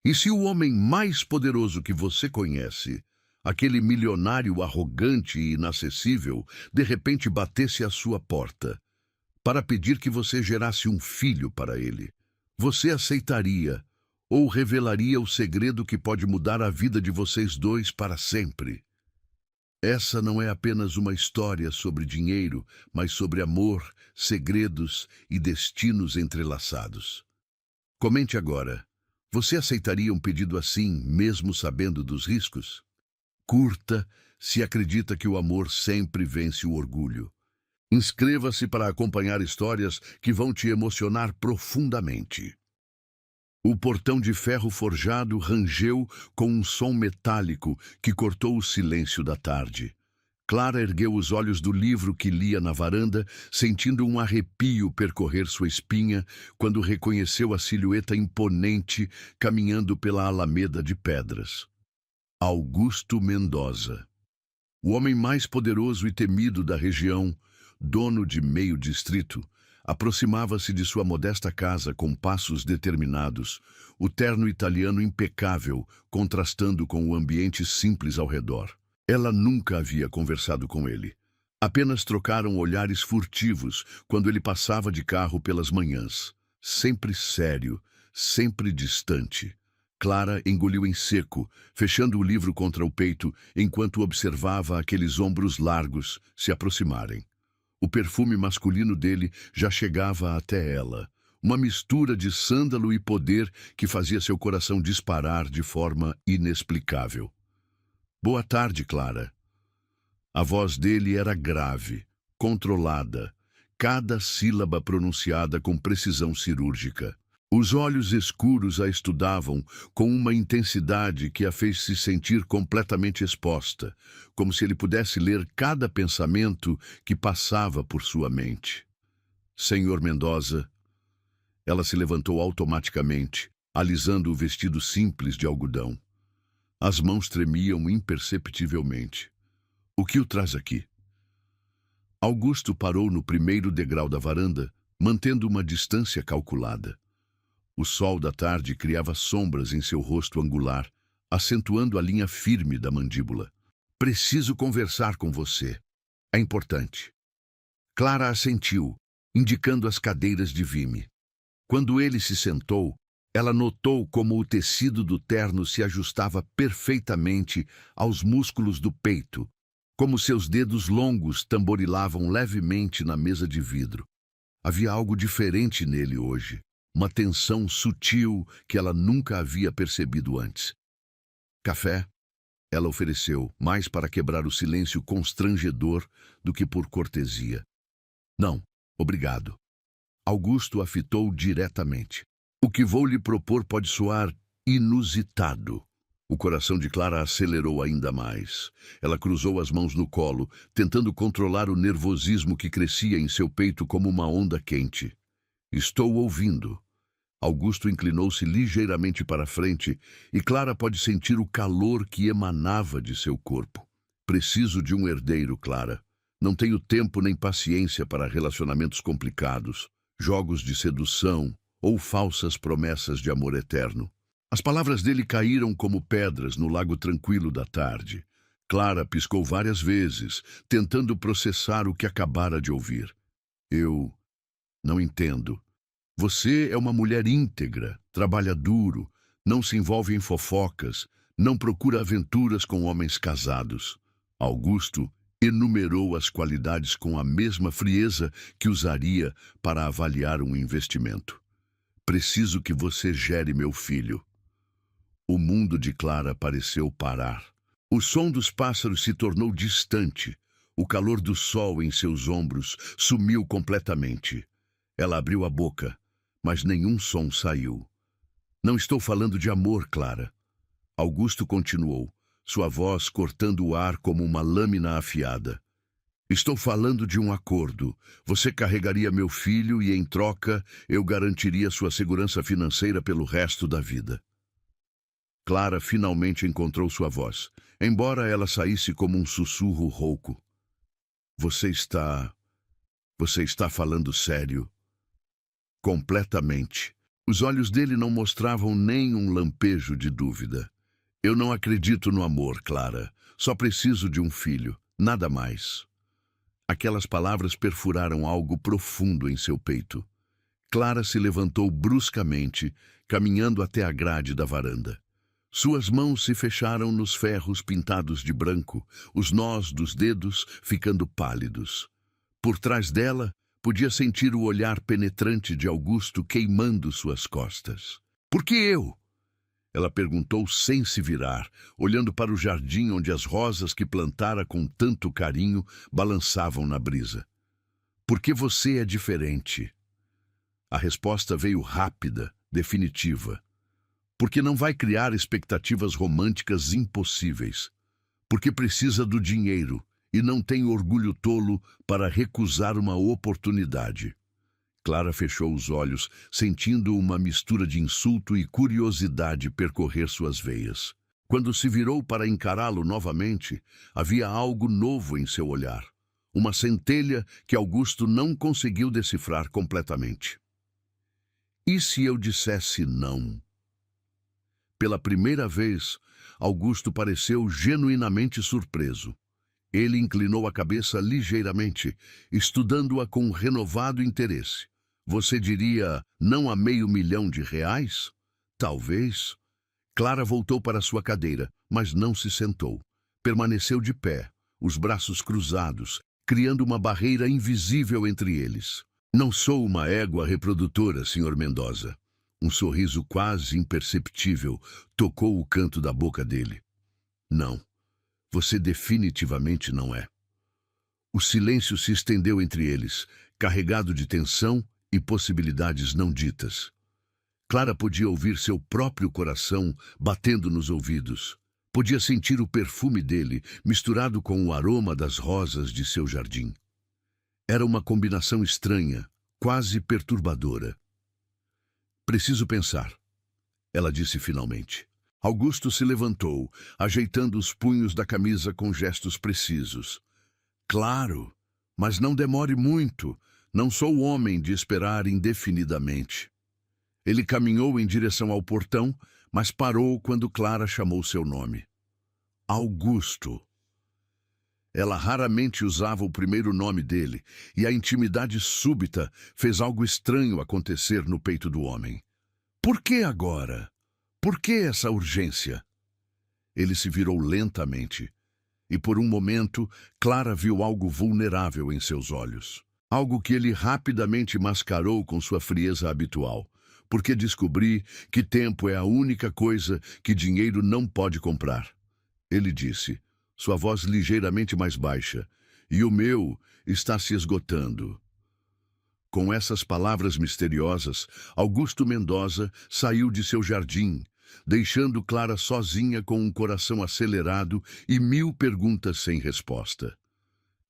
E se o homem mais poderoso que você conhece, aquele milionário arrogante e inacessível, de repente batesse à sua porta para pedir que você gerasse um filho para ele, você aceitaria ou revelaria o segredo que pode mudar a vida de vocês dois para sempre? Essa não é apenas uma história sobre dinheiro, mas sobre amor, segredos e destinos entrelaçados. Comente agora. Você aceitaria um pedido assim, mesmo sabendo dos riscos? Curta se acredita que o amor sempre vence o orgulho. Inscreva-se para acompanhar histórias que vão te emocionar profundamente. O portão de ferro forjado rangeu com um som metálico que cortou o silêncio da tarde. Clara ergueu os olhos do livro que lia na varanda, sentindo um arrepio percorrer sua espinha quando reconheceu a silhueta imponente caminhando pela alameda de pedras. Augusto Mendoza. O homem mais poderoso e temido da região, dono de meio distrito, aproximava-se de sua modesta casa com passos determinados, o terno italiano impecável contrastando com o ambiente simples ao redor. Ela nunca havia conversado com ele. Apenas trocaram olhares furtivos quando ele passava de carro pelas manhãs. Sempre sério, sempre distante. Clara engoliu em seco, fechando o livro contra o peito, enquanto observava aqueles ombros largos se aproximarem. O perfume masculino dele já chegava até ela, uma mistura de sândalo e poder que fazia seu coração disparar de forma inexplicável. Boa tarde, Clara. A voz dele era grave, controlada, cada sílaba pronunciada com precisão cirúrgica. Os olhos escuros a estudavam com uma intensidade que a fez se sentir completamente exposta, como se ele pudesse ler cada pensamento que passava por sua mente. Senhor Mendoza. Ela se levantou automaticamente, alisando o vestido simples de algodão. As mãos tremiam imperceptivelmente. O que o traz aqui? Augusto parou no primeiro degrau da varanda, mantendo uma distância calculada. O sol da tarde criava sombras em seu rosto angular, acentuando a linha firme da mandíbula. Preciso conversar com você. É importante. Clara assentiu, indicando as cadeiras de vime. Quando ele se sentou, ela notou como o tecido do terno se ajustava perfeitamente aos músculos do peito, como seus dedos longos tamborilavam levemente na mesa de vidro. Havia algo diferente nele hoje, uma tensão sutil que ela nunca havia percebido antes. Café? Ela ofereceu, mais para quebrar o silêncio constrangedor do que por cortesia. Não, obrigado. Augusto a fitou diretamente. O que vou lhe propor pode soar inusitado. O coração de Clara acelerou ainda mais. Ela cruzou as mãos no colo, tentando controlar o nervosismo que crescia em seu peito como uma onda quente. Estou ouvindo. Augusto inclinou-se ligeiramente para a frente e Clara pode sentir o calor que emanava de seu corpo. Preciso de um herdeiro, Clara. Não tenho tempo nem paciência para relacionamentos complicados, jogos de sedução ou falsas promessas de amor eterno. As palavras dele caíram como pedras no lago tranquilo da tarde. Clara piscou várias vezes, tentando processar o que acabara de ouvir. Eu não entendo. Você é uma mulher íntegra, trabalha duro, não se envolve em fofocas, não procura aventuras com homens casados. Augusto enumerou as qualidades com a mesma frieza que usaria para avaliar um investimento. Preciso que você gere meu filho. O mundo de Clara pareceu parar. O som dos pássaros se tornou distante. O calor do sol em seus ombros sumiu completamente. Ela abriu a boca, mas nenhum som saiu. Não estou falando de amor, Clara. Augusto continuou, sua voz cortando o ar como uma lâmina afiada. Estou falando de um acordo. Você carregaria meu filho e, em troca, eu garantiria sua segurança financeira pelo resto da vida. Clara finalmente encontrou sua voz, embora ela saísse como um sussurro rouco. Você está falando sério? Completamente. Os olhos dele não mostravam nem um lampejo de dúvida. Eu não acredito no amor, Clara. Só preciso de um filho, nada mais. Aquelas palavras perfuraram algo profundo em seu peito. Clara se levantou bruscamente, caminhando até a grade da varanda. Suas mãos se fecharam nos ferros pintados de branco, os nós dos dedos ficando pálidos. Por trás dela, podia sentir o olhar penetrante de Augusto queimando suas costas. "Por que eu?" Ela perguntou sem se virar, olhando para o jardim onde as rosas que plantara com tanto carinho balançavam na brisa. "Porque você é diferente." A resposta veio rápida, definitiva. "Porque não vai criar expectativas românticas impossíveis. Porque precisa do dinheiro e não tem orgulho tolo para recusar uma oportunidade." Clara fechou os olhos, sentindo uma mistura de insulto e curiosidade percorrer suas veias. Quando se virou para encará-lo novamente, havia algo novo em seu olhar. Uma centelha que Augusto não conseguiu decifrar completamente. "E se eu dissesse não?" Pela primeira vez, Augusto pareceu genuinamente surpreso. Ele inclinou a cabeça ligeiramente, estudando-a com renovado interesse. "Você diria não a R$500.000? Talvez." Clara voltou para sua cadeira, mas não se sentou. Permaneceu de pé, os braços cruzados, criando uma barreira invisível entre eles. "Não sou uma égua reprodutora, Sr. Mendoza." Um sorriso quase imperceptível tocou o canto da boca dele. "Não, você definitivamente não é." O silêncio se estendeu entre eles, carregado de tensão e possibilidades não ditas. Clara podia ouvir seu próprio coração batendo nos ouvidos. Podia sentir o perfume dele misturado com o aroma das rosas de seu jardim. Era uma combinação estranha, quase perturbadora. "Preciso pensar", ela disse finalmente. Augusto se levantou, ajeitando os punhos da camisa com gestos precisos. "Claro, mas não demore muito. Não sou homem de esperar indefinidamente." Ele caminhou em direção ao portão, mas parou quando Clara chamou seu nome. "Augusto." Ela raramente usava o primeiro nome dele, e a intimidade súbita fez algo estranho acontecer no peito do homem. "Por que agora? Por que essa urgência?" Ele se virou lentamente, e por um momento Clara viu algo vulnerável em seus olhos. Algo que ele rapidamente mascarou com sua frieza habitual. "Porque descobri que tempo é a única coisa que dinheiro não pode comprar." Ele disse, sua voz ligeiramente mais baixa, "e o meu está se esgotando." Com essas palavras misteriosas, Augusto Mendoza saiu de seu jardim, deixando Clara sozinha com um coração acelerado e 1000 perguntas sem resposta.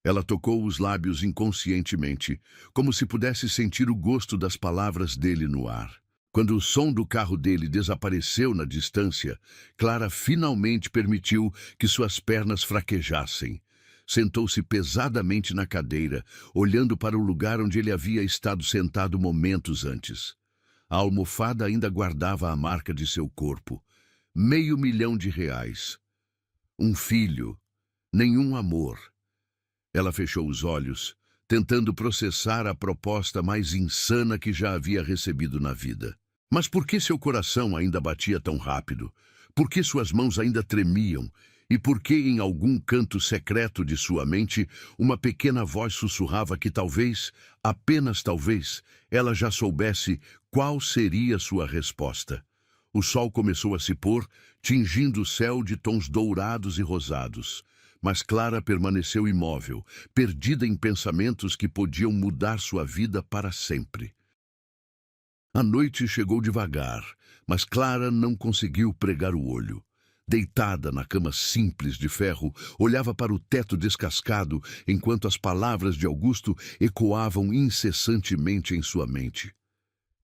Ela tocou os lábios inconscientemente, como se pudesse sentir o gosto das palavras dele no ar. Quando o som do carro dele desapareceu na distância, Clara finalmente permitiu que suas pernas fraquejassem. Sentou-se pesadamente na cadeira, olhando para o lugar onde ele havia estado sentado momentos antes. A almofada ainda guardava a marca de seu corpo. R$500.000. Um filho. Nenhum amor. Ela fechou os olhos, tentando processar a proposta mais insana que já havia recebido na vida. Mas por que seu coração ainda batia tão rápido? Por que suas mãos ainda tremiam? E por que em algum canto secreto de sua mente, uma pequena voz sussurrava que talvez, apenas talvez, ela já soubesse qual seria sua resposta? O sol começou a se pôr, tingindo o céu de tons dourados e rosados. Mas Clara permaneceu imóvel, perdida em pensamentos que podiam mudar sua vida para sempre. A noite chegou devagar, mas Clara não conseguiu pregar o olho. Deitada na cama simples de ferro, olhava para o teto descascado, enquanto as palavras de Augusto ecoavam incessantemente em sua mente.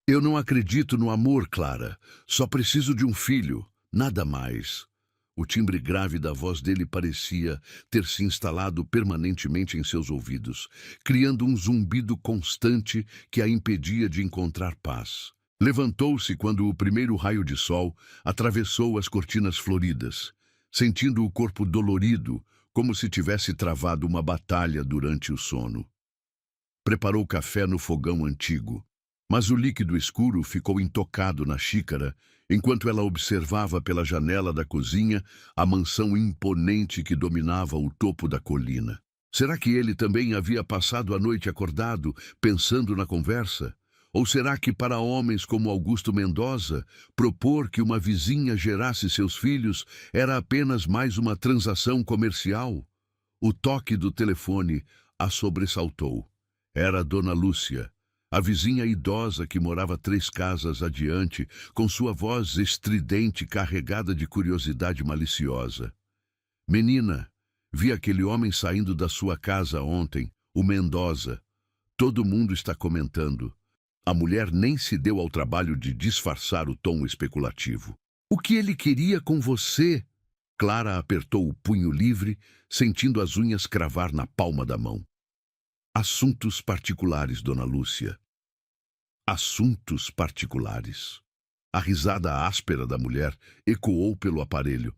"Eu não acredito no amor, Clara. Só preciso de um filho, nada mais." O timbre grave da voz dele parecia ter se instalado permanentemente em seus ouvidos, criando um zumbido constante que a impedia de encontrar paz. Levantou-se quando o primeiro raio de sol atravessou as cortinas floridas, sentindo o corpo dolorido, como se tivesse travado uma batalha durante o sono. Preparou café no fogão antigo, mas o líquido escuro ficou intocado na xícara enquanto ela observava pela janela da cozinha a mansão imponente que dominava o topo da colina. Será que ele também havia passado a noite acordado, pensando na conversa? Ou será que para homens como Augusto Mendoza, propor que uma vizinha gerasse seus filhos era apenas mais uma transação comercial? O toque do telefone a sobressaltou. Era Dona Lúcia, a vizinha idosa que morava 3 casas adiante, com sua voz estridente carregada de curiosidade maliciosa. Menina, vi aquele homem saindo da sua casa ontem, o Mendoza. Todo mundo está comentando. A mulher nem se deu ao trabalho de disfarçar o tom especulativo. O que ele queria com você? Clara apertou o punho livre, sentindo as unhas cravar na palma da mão. Assuntos particulares, Dona Lúcia. Assuntos particulares. A risada áspera da mulher ecoou pelo aparelho.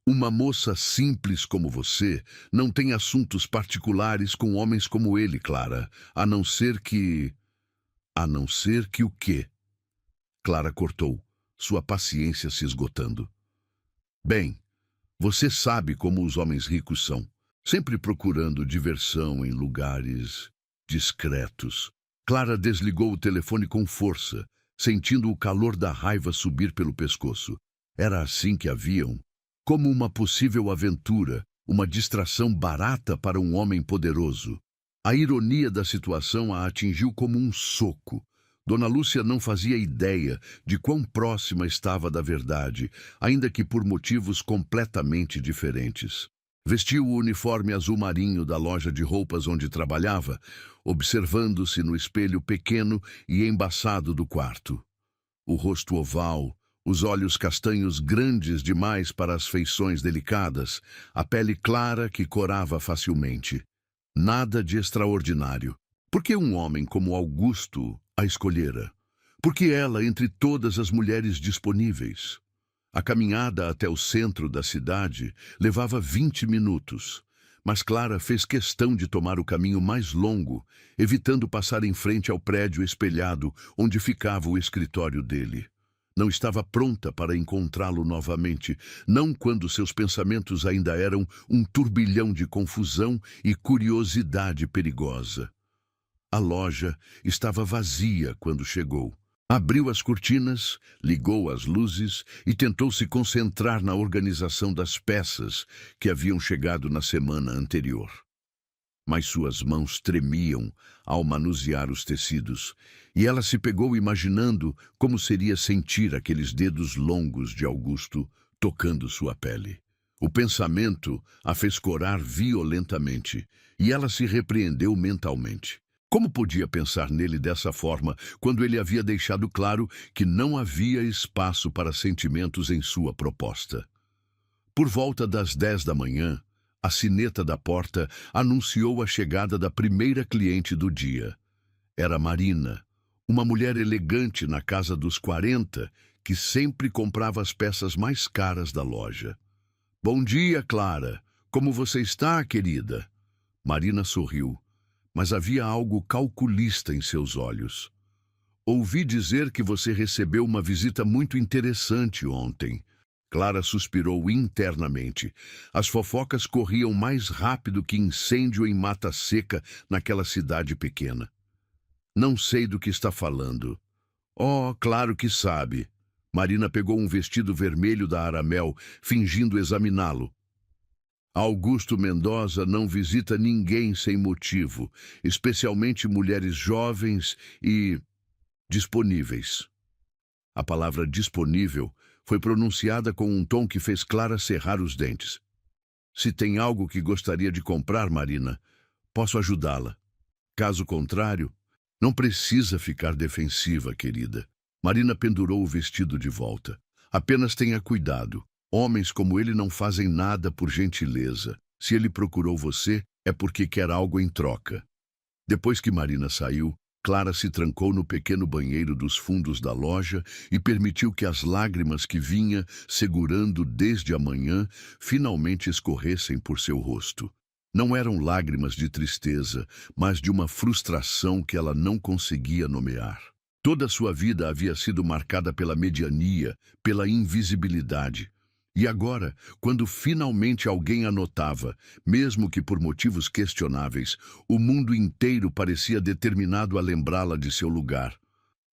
Uma moça simples como você não tem assuntos particulares com homens como ele, Clara, a não ser que... A não ser que o quê? Clara cortou, sua paciência se esgotando. Bem, você sabe como os homens ricos são, sempre procurando diversão em lugares discretos. Clara desligou o telefone com força, sentindo o calor da raiva subir pelo pescoço. Era assim que a viam, como uma possível aventura, uma distração barata para um homem poderoso. A ironia da situação a atingiu como um soco. Dona Lúcia não fazia ideia de quão próxima estava da verdade, ainda que por motivos completamente diferentes. Vestiu o uniforme azul marinho da loja de roupas onde trabalhava, observando-se no espelho pequeno e embaçado do quarto. O rosto oval, os olhos castanhos grandes demais para as feições delicadas, a pele clara que corava facilmente. Nada de extraordinário. Por que um homem como Augusto a escolhera? Por que ela entre todas as mulheres disponíveis? A caminhada até o centro da cidade levava 20 minutos, mas Clara fez questão de tomar o caminho mais longo, evitando passar em frente ao prédio espelhado onde ficava o escritório dele. Não estava pronta para encontrá-lo novamente, não quando seus pensamentos ainda eram um turbilhão de confusão e curiosidade perigosa. A loja estava vazia quando chegou. Abriu as cortinas, ligou as luzes e tentou se concentrar na organização das peças que haviam chegado na semana anterior. Mas suas mãos tremiam ao manusear os tecidos, e ela se pegou imaginando como seria sentir aqueles dedos longos de Augusto tocando sua pele. O pensamento a fez corar violentamente, e ela se repreendeu mentalmente. Como podia pensar nele dessa forma quando ele havia deixado claro que não havia espaço para sentimentos em sua proposta? Por volta das 10 da manhã, a sineta da porta anunciou a chegada da primeira cliente do dia. Era Marina, uma mulher elegante na casa dos 40, que sempre comprava as peças mais caras da loja. Bom dia, Clara. Como você está, querida? Marina sorriu, mas havia algo calculista em seus olhos. Ouvi dizer que você recebeu uma visita muito interessante ontem. Clara suspirou internamente. As fofocas corriam mais rápido que incêndio em mata seca naquela cidade pequena. Não sei do que está falando. Oh, claro que sabe. Marina pegou um vestido vermelho da Aramel, fingindo examiná-lo. Augusto Mendoza não visita ninguém sem motivo, especialmente mulheres jovens e disponíveis. A palavra disponível foi pronunciada com um tom que fez Clara cerrar os dentes. Se tem algo que gostaria de comprar, Marina, posso ajudá-la. Caso contrário, não precisa ficar defensiva, querida. Marina pendurou o vestido de volta. Apenas tenha cuidado. Homens como ele não fazem nada por gentileza. Se ele procurou você, é porque quer algo em troca. Depois que Marina saiu, Clara se trancou no pequeno banheiro dos fundos da loja e permitiu que as lágrimas que vinha segurando desde a manhã finalmente escorressem por seu rosto. Não eram lágrimas de tristeza, mas de uma frustração que ela não conseguia nomear. Toda sua vida havia sido marcada pela mediania, pela invisibilidade. E agora, quando finalmente alguém a notava, mesmo que por motivos questionáveis, o mundo inteiro parecia determinado a lembrá-la de seu lugar.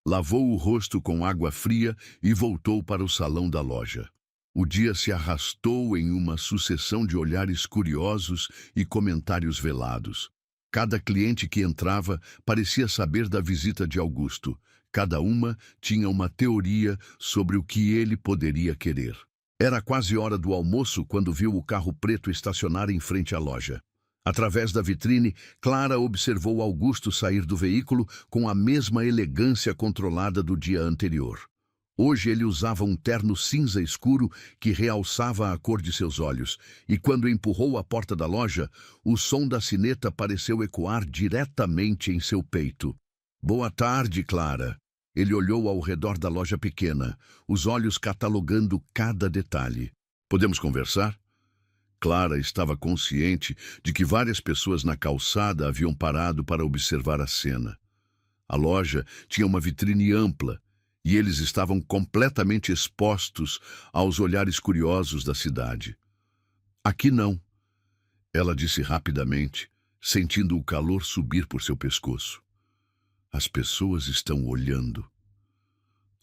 Lavou o rosto com água fria e voltou para o salão da loja. O dia se arrastou em uma sucessão de olhares curiosos e comentários velados. Cada cliente que entrava parecia saber da visita de Augusto. Cada uma tinha uma teoria sobre o que ele poderia querer. Era quase hora do almoço quando viu o carro preto estacionar em frente à loja. Através da vitrine, Clara observou Augusto sair do veículo com a mesma elegância controlada do dia anterior. Hoje ele usava um terno cinza escuro que realçava a cor de seus olhos, e quando empurrou a porta da loja, o som da sineta pareceu ecoar diretamente em seu peito. "Boa tarde, Clara." Ele olhou ao redor da loja pequena, os olhos catalogando cada detalhe. "Podemos conversar?" Clara estava consciente de que várias pessoas na calçada haviam parado para observar a cena. A loja tinha uma vitrine ampla, e eles estavam completamente expostos aos olhares curiosos da cidade. "Aqui não," ela disse rapidamente, sentindo o calor subir por seu pescoço. "As pessoas estão olhando."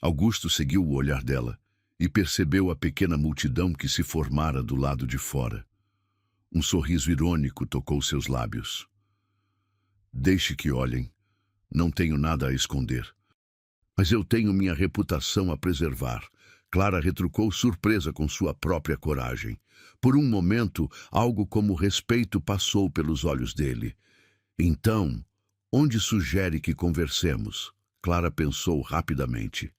Augusto seguiu o olhar dela e percebeu a pequena multidão que se formara do lado de fora. Um sorriso irônico tocou seus lábios. "Deixe que olhem. Não tenho nada a esconder. Mas eu tenho minha reputação a preservar." Clara retrucou surpresa com sua própria coragem. Por um momento, algo como respeito passou pelos olhos dele. "Então, onde sugere que conversemos?" Clara pensou rapidamente.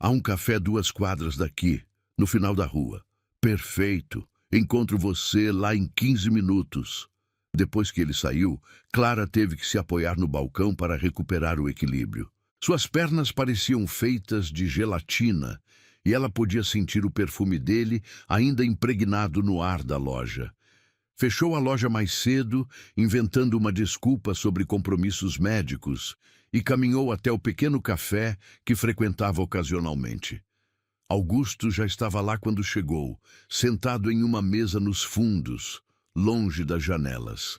"Há um café 2 quadras daqui, no final da rua." "Perfeito. Encontro você lá em 15 minutos." Depois que ele saiu, Clara teve que se apoiar no balcão para recuperar o equilíbrio. Suas pernas pareciam feitas de gelatina, e ela podia sentir o perfume dele ainda impregnado no ar da loja. Fechou a loja mais cedo, inventando uma desculpa sobre compromissos médicos, e caminhou até o pequeno café que frequentava ocasionalmente. Augusto já estava lá quando chegou, sentado em uma mesa nos fundos, longe das janelas.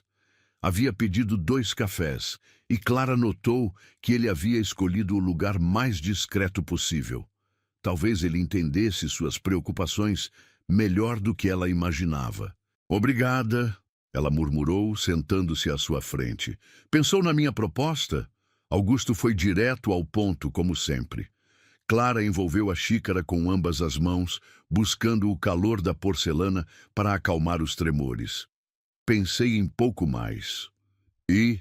Havia pedido 2 cafés, e Clara notou que ele havia escolhido o lugar mais discreto possível. Talvez ele entendesse suas preocupações melhor do que ela imaginava. "Obrigada," ela murmurou, sentando-se à sua frente. "Pensou na minha proposta?" Augusto foi direto ao ponto, como sempre. Clara envolveu a xícara com ambas as mãos, buscando o calor da porcelana para acalmar os tremores. "Pensei em pouco mais." E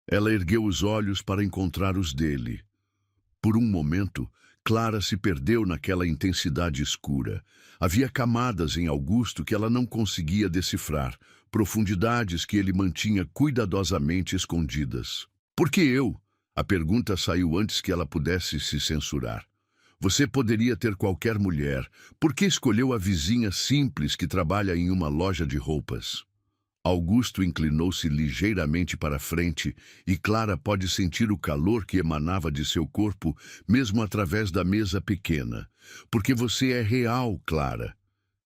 ela ergueu os olhos para encontrar os dele. Por um momento, Clara se perdeu naquela intensidade escura. Havia camadas em Augusto que ela não conseguia decifrar, profundidades que ele mantinha cuidadosamente escondidas. "Por que eu?" A pergunta saiu antes que ela pudesse se censurar. "Você poderia ter qualquer mulher. Por que escolheu a vizinha simples que trabalha em uma loja de roupas?" Augusto inclinou-se ligeiramente para a frente e Clara pôde sentir o calor que emanava de seu corpo, mesmo através da mesa pequena. "Porque você é real, Clara.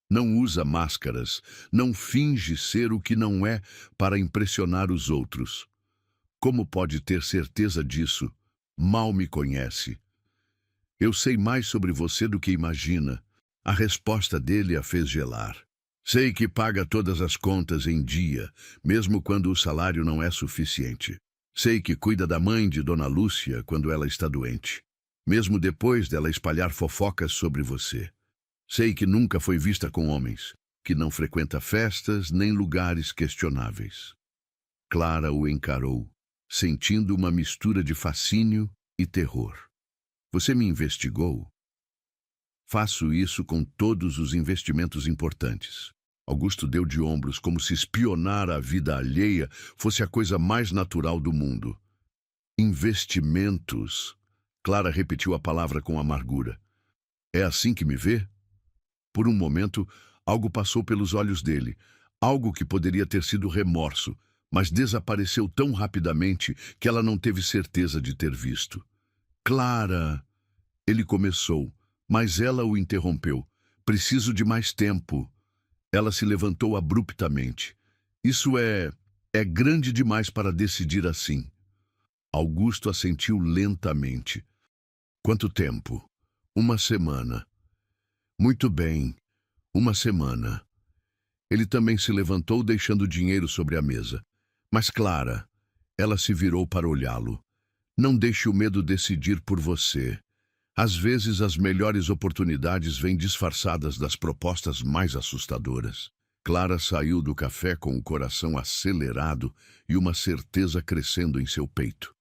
Não usa máscaras, não finge ser o que não é para impressionar os outros." "Como pode ter certeza disso? Mal me conhece." "Eu sei mais sobre você do que imagina." A resposta dele a fez gelar. "Sei que paga todas as contas em dia, mesmo quando o salário não é suficiente. Sei que cuida da mãe de Dona Lúcia quando ela está doente, mesmo depois dela espalhar fofocas sobre você. Sei que nunca foi vista com homens, que não frequenta festas nem lugares questionáveis." Clara o encarou, sentindo uma mistura de fascínio e terror. "Você me investigou?" "Faço isso com todos os investimentos importantes." Augusto deu de ombros, como se espionar a vida alheia fosse a coisa mais natural do mundo. Investimentos. Clara repetiu a palavra com amargura. É assim que me vê? Por um momento, algo passou pelos olhos dele, algo que poderia ter sido remorso, mas desapareceu tão rapidamente que ela não teve certeza de ter visto. Clara, ele começou, mas ela o interrompeu. Preciso de mais tempo. Ela se levantou abruptamente. Isso é grande demais para decidir assim. Augusto assentiu lentamente. Quanto tempo? Uma semana. Muito bem, uma semana. Ele também se levantou, deixando o dinheiro sobre a mesa. Mas Clara, ela se virou para olhá-lo. Não deixe o medo decidir por você. Às vezes as melhores oportunidades vêm disfarçadas das propostas mais assustadoras. Clara saiu do café com o coração acelerado e uma certeza crescendo em seu peito.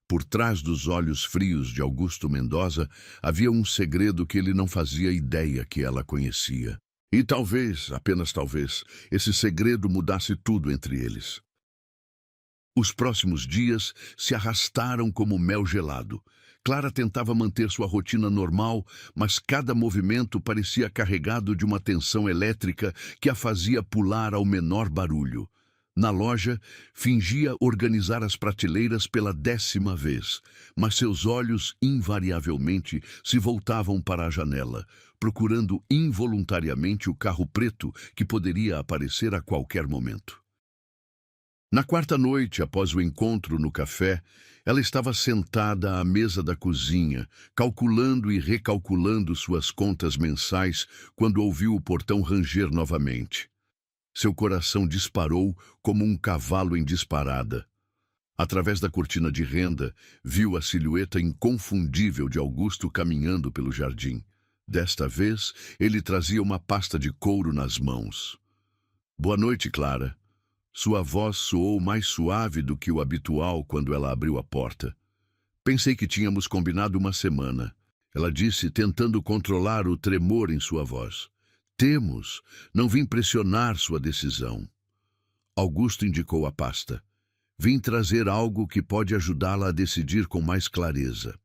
Por trás dos olhos frios de Augusto Mendoza havia um segredo que ele não fazia ideia que ela conhecia. E talvez, apenas talvez, esse segredo mudasse tudo entre eles. Os próximos dias se arrastaram como mel gelado. Clara tentava manter sua rotina normal, mas cada movimento parecia carregado de uma tensão elétrica que a fazia pular ao menor barulho. Na loja, fingia organizar as prateleiras pela 10ª vez, mas seus olhos invariavelmente se voltavam para a janela, procurando involuntariamente o carro preto que poderia aparecer a qualquer momento. Na quarta noite, após o encontro no café, ela estava sentada à mesa da cozinha, calculando e recalculando suas contas mensais, quando ouviu o portão ranger novamente. Seu coração disparou como um cavalo em disparada. Através da cortina de renda, viu a silhueta inconfundível de Augusto caminhando pelo jardim. Desta vez, ele trazia uma pasta de couro nas mãos. Boa noite, Clara. Sua voz soou mais suave do que o habitual quando ela abriu a porta. Pensei que tínhamos combinado uma semana, ela disse, tentando controlar o tremor em sua voz. Temos. Não vim pressionar sua decisão. Augusto indicou a pasta. Vim trazer algo que pode ajudá-la a decidir com mais clareza.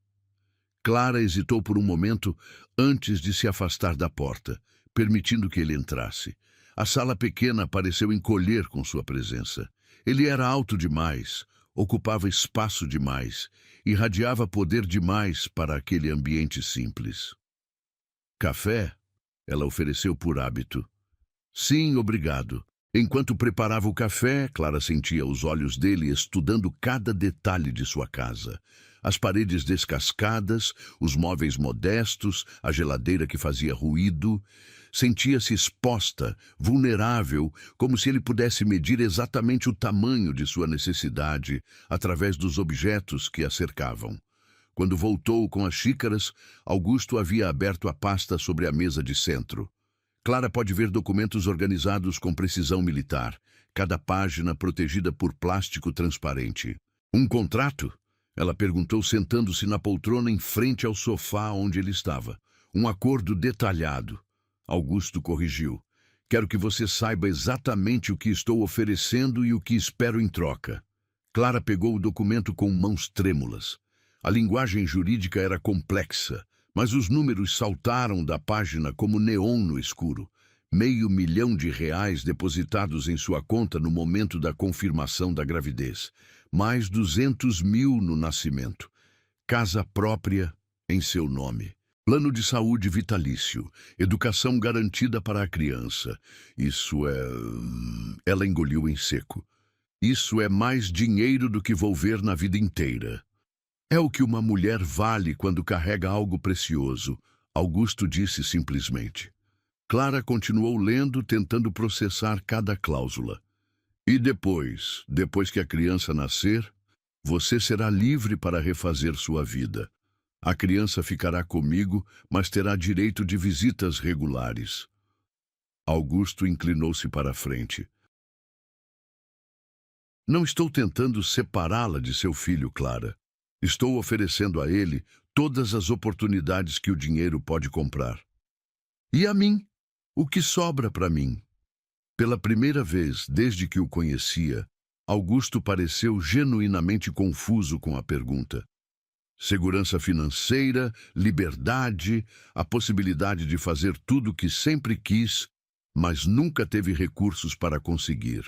Clara hesitou por um momento antes de se afastar da porta, permitindo que ele entrasse. A sala pequena pareceu encolher com sua presença. Ele era alto demais, ocupava espaço demais, irradiava poder demais para aquele ambiente simples. Café? Ela ofereceu por hábito. Sim, obrigado. Enquanto preparava o café, Clara sentia os olhos dele estudando cada detalhe de sua casa. As paredes descascadas, os móveis modestos, a geladeira que fazia ruído. Sentia-se exposta, vulnerável, como se ele pudesse medir exatamente o tamanho de sua necessidade através dos objetos que a cercavam. Quando voltou com as xícaras, Augusto havia aberto a pasta sobre a mesa de centro. Clara pode ver documentos organizados com precisão militar, cada página protegida por plástico transparente. Um contrato? Ela perguntou, sentando-se na poltrona em frente ao sofá onde ele estava. Um acordo detalhado. Augusto corrigiu. Quero que você saiba exatamente o que estou oferecendo e o que espero em troca. Clara pegou o documento com mãos trêmulas. A linguagem jurídica era complexa, mas os números saltaram da página como neon no escuro. R$500 mil depositados em sua conta no momento da confirmação da gravidez. Mais 200 mil no nascimento. Casa própria em seu nome. Plano de saúde vitalício. Educação garantida para a criança. Isso é... Ela engoliu em seco. Isso é mais dinheiro do que vou ver na vida inteira. É o que uma mulher vale quando carrega algo precioso, Augusto disse simplesmente. Clara continuou lendo, tentando processar cada cláusula. E depois que a criança nascer, você será livre para refazer sua vida. A criança ficará comigo, mas terá direito de visitas regulares. Augusto inclinou-se para a frente. Não estou tentando separá-la de seu filho, Clara. Estou oferecendo a ele todas as oportunidades que o dinheiro pode comprar. E a mim? O que sobra para mim? Pela primeira vez desde que o conhecia, Augusto pareceu genuinamente confuso com a pergunta. Segurança financeira, liberdade, a possibilidade de fazer tudo o que sempre quis, mas nunca teve recursos para conseguir.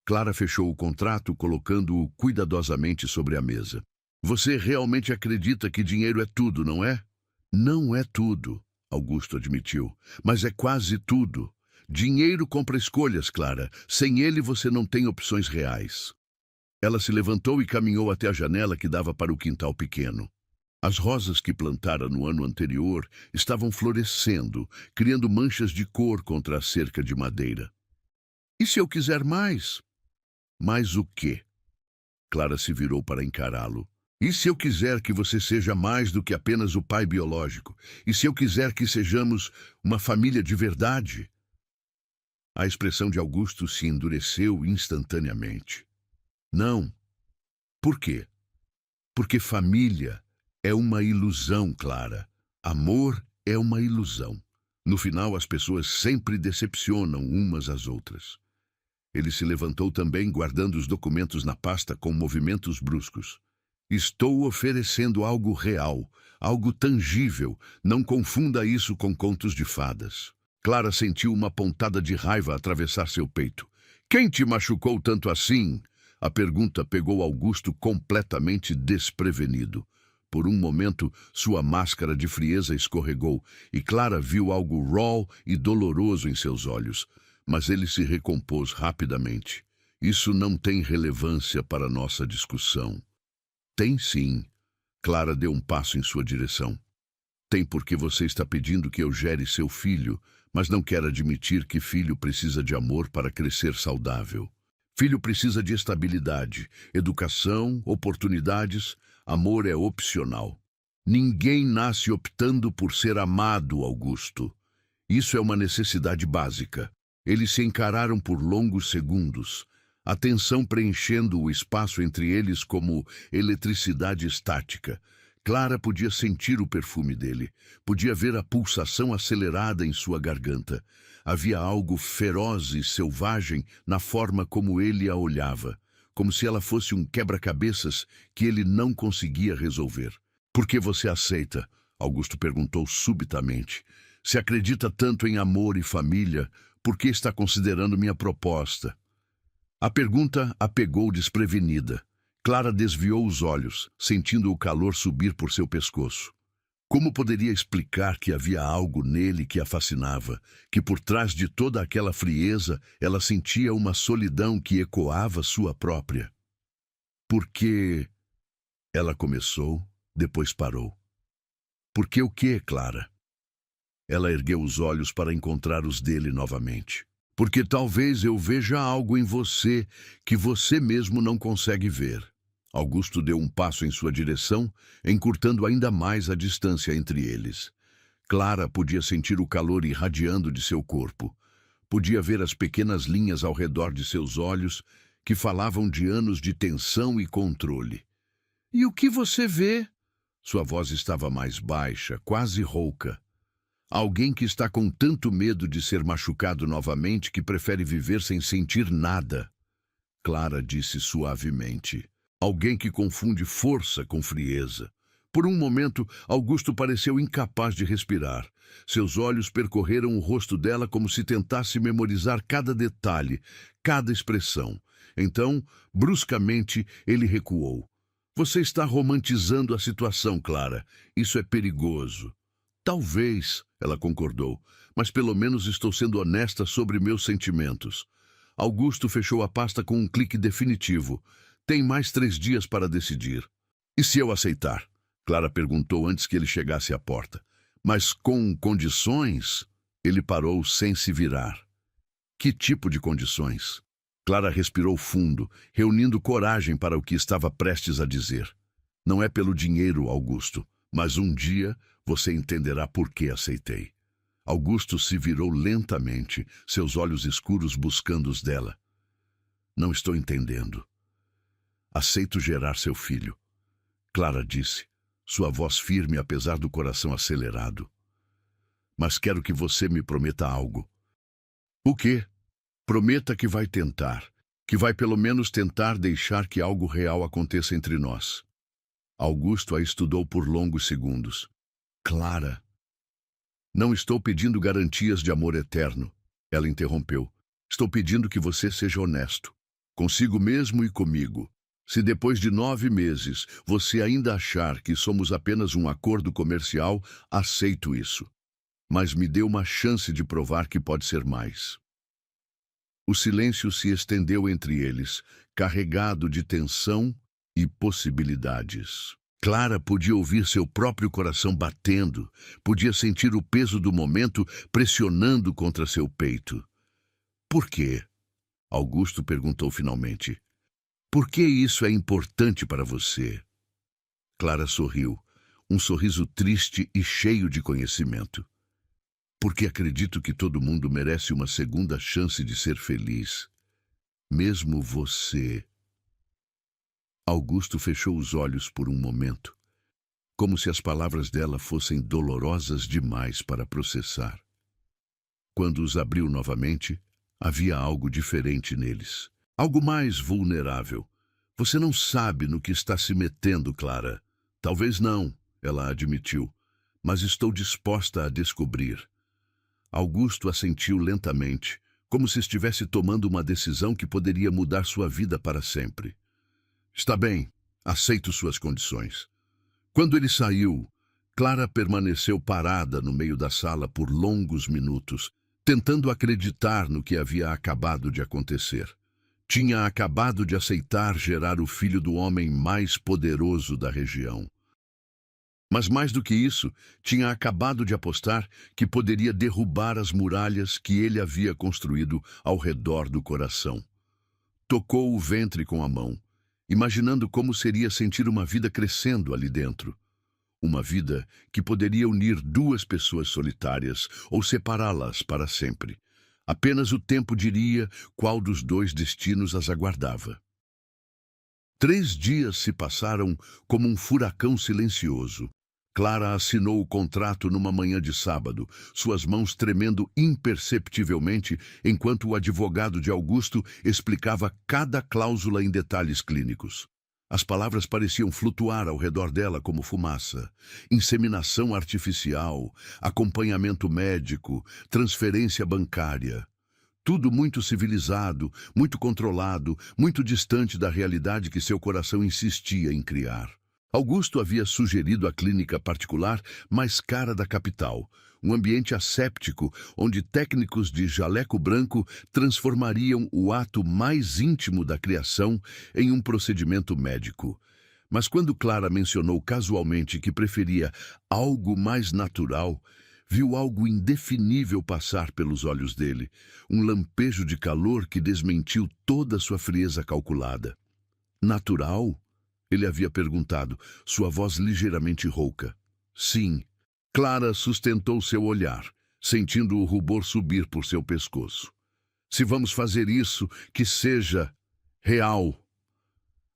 Clara fechou o contrato, colocando-o cuidadosamente sobre a mesa. Você realmente acredita que dinheiro é tudo, não é? Não é tudo, Augusto admitiu, mas é quase tudo. Dinheiro compra escolhas, Clara. Sem ele você não tem opções reais. Ela se levantou e caminhou até a janela que dava para o quintal pequeno. As rosas que plantara no ano anterior estavam florescendo, criando manchas de cor contra a cerca de madeira. E se eu quiser mais? Mais o quê? Clara se virou para encará-lo. E se eu quiser que você seja mais do que apenas o pai biológico? E se eu quiser que sejamos uma família de verdade? A expressão de Augusto se endureceu instantaneamente. Não. Por quê? Porque família é uma ilusão, Clara. Amor é uma ilusão. No final, as pessoas sempre decepcionam umas às outras. Ele se levantou também, guardando os documentos na pasta com movimentos bruscos. Estou oferecendo algo real, algo tangível. Não confunda isso com contos de fadas. Clara sentiu uma pontada de raiva atravessar seu peito. Quem te machucou tanto assim? A pergunta pegou Augusto completamente desprevenido. Por um momento, sua máscara de frieza escorregou e Clara viu algo raw e doloroso em seus olhos. Mas ele se recompôs rapidamente. Isso não tem relevância para nossa discussão. Tem sim. Clara deu um passo em sua direção. Tem porque você está pedindo que eu gere seu filho, mas não quer admitir que filho precisa de amor para crescer saudável. Filho precisa de estabilidade, educação, oportunidades. Amor é opcional. Ninguém nasce optando por ser amado, Augusto. Isso é uma necessidade básica. Eles se encararam por longos segundos, a tensão preenchendo o espaço entre eles como eletricidade estática. Clara podia sentir o perfume dele, podia ver a pulsação acelerada em sua garganta. Havia algo feroz e selvagem na forma como ele a olhava, como se ela fosse um quebra-cabeças que ele não conseguia resolver. Por que você aceita? Augusto perguntou subitamente. Se acredita tanto em amor e família, por que está considerando minha proposta? A pergunta a pegou desprevenida. Clara desviou os olhos, sentindo o calor subir por seu pescoço. Como poderia explicar que havia algo nele que a fascinava, que por trás de toda aquela frieza ela sentia uma solidão que ecoava sua própria? Porque... Ela começou, depois parou. Por que o quê, Clara? Ela ergueu os olhos para encontrar os dele novamente. Porque talvez eu veja algo em você que você mesmo não consegue ver. Augusto deu um passo em sua direção, encurtando ainda mais a distância entre eles. Clara podia sentir o calor irradiando de seu corpo. Podia ver as pequenas linhas ao redor de seus olhos que falavam de anos de tensão e controle. E o que você vê? Sua voz estava mais baixa, quase rouca. Alguém que está com tanto medo de ser machucado novamente que prefere viver sem sentir nada. Clara disse suavemente. Alguém que confunde força com frieza. Por um momento, Augusto pareceu incapaz de respirar. Seus olhos percorreram o rosto dela como se tentasse memorizar cada detalhe, cada expressão. Então, bruscamente, ele recuou. Você está romantizando a situação, Clara. Isso é perigoso. Talvez, ela concordou, mas pelo menos estou sendo honesta sobre meus sentimentos. Augusto fechou a pasta com um clique definitivo. Tem mais 3 dias para decidir. E se eu aceitar? Clara perguntou antes que ele chegasse à porta. Mas com condições? Ele parou sem se virar. Que tipo de condições? Clara respirou fundo, reunindo coragem para o que estava prestes a dizer. Não é pelo dinheiro, Augusto, mas um dia você entenderá por que aceitei. Augusto se virou lentamente, seus olhos escuros buscando os dela. Não estou entendendo. Aceito gerar seu filho. Clara disse, sua voz firme apesar do coração acelerado. Mas quero que você me prometa algo. O quê? Prometa que vai tentar. que vai pelo menos tentar deixar que algo real aconteça entre nós. Augusto a estudou por longos segundos. Clara. Não estou pedindo garantias de amor eterno, ela interrompeu. Estou pedindo que você seja honesto, consigo mesmo e comigo. Se depois de 9 meses você ainda achar que somos apenas um acordo comercial, aceito isso. Mas me dê uma chance de provar que pode ser mais. O silêncio se estendeu entre eles, carregado de tensão e possibilidades. Clara podia ouvir seu próprio coração batendo, podia sentir o peso do momento pressionando contra seu peito. Por quê? Augusto perguntou finalmente. Por que isso é importante para você? Clara sorriu, um sorriso triste e cheio de conhecimento. Porque acredito que todo mundo merece uma segunda chance de ser feliz. Mesmo você. Augusto fechou os olhos por um momento, como se as palavras dela fossem dolorosas demais para processar. Quando os abriu novamente, havia algo diferente neles. Algo mais vulnerável. Você não sabe no que está se metendo, Clara. Talvez não, ela admitiu, mas estou disposta a descobrir. Augusto assentiu lentamente, como se estivesse tomando uma decisão que poderia mudar sua vida para sempre. Está bem, aceito suas condições. Quando ele saiu, Clara permaneceu parada no meio da sala por longos minutos, tentando acreditar no que havia acabado de acontecer. Tinha acabado de aceitar gerar o filho do homem mais poderoso da região. Mas mais do que isso, tinha acabado de apostar que poderia derrubar as muralhas que ele havia construído ao redor do coração. Tocou o ventre com a mão, imaginando como seria sentir uma vida crescendo ali dentro. Uma vida que poderia unir 2 pessoas solitárias ou separá-las para sempre. Apenas o tempo diria qual dos 2 destinos as aguardava. 3 dias se passaram como um furacão silencioso. Clara assinou o contrato numa manhã de sábado, suas mãos tremendo imperceptivelmente enquanto o advogado de Augusto explicava cada cláusula em detalhes clínicos. As palavras pareciam flutuar ao redor dela como fumaça. Inseminação artificial, acompanhamento médico, transferência bancária. Tudo muito civilizado, muito controlado, muito distante da realidade que seu coração insistia em criar. Augusto havia sugerido a clínica particular mais cara da capital, um ambiente asséptico onde técnicos de jaleco branco transformariam o ato mais íntimo da criação em um procedimento médico. Mas quando Clara mencionou casualmente que preferia algo mais natural, viu algo indefinível passar pelos olhos dele, um lampejo de calor que desmentiu toda sua frieza calculada. Natural? Ele havia perguntado, sua voz ligeiramente rouca. Sim. Clara sustentou seu olhar, sentindo o rubor subir por seu pescoço. Se vamos fazer isso, que seja real.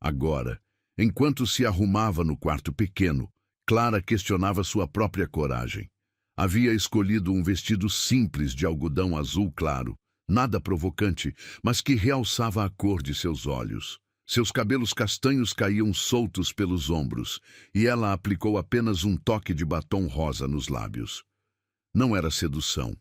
Agora, enquanto se arrumava no quarto pequeno, Clara questionava sua própria coragem. Havia escolhido um vestido simples de algodão azul claro, nada provocante, mas que realçava a cor de seus olhos. Seus cabelos castanhos caíam soltos pelos ombros, e ela aplicou apenas um toque de batom rosa nos lábios. Não era sedução,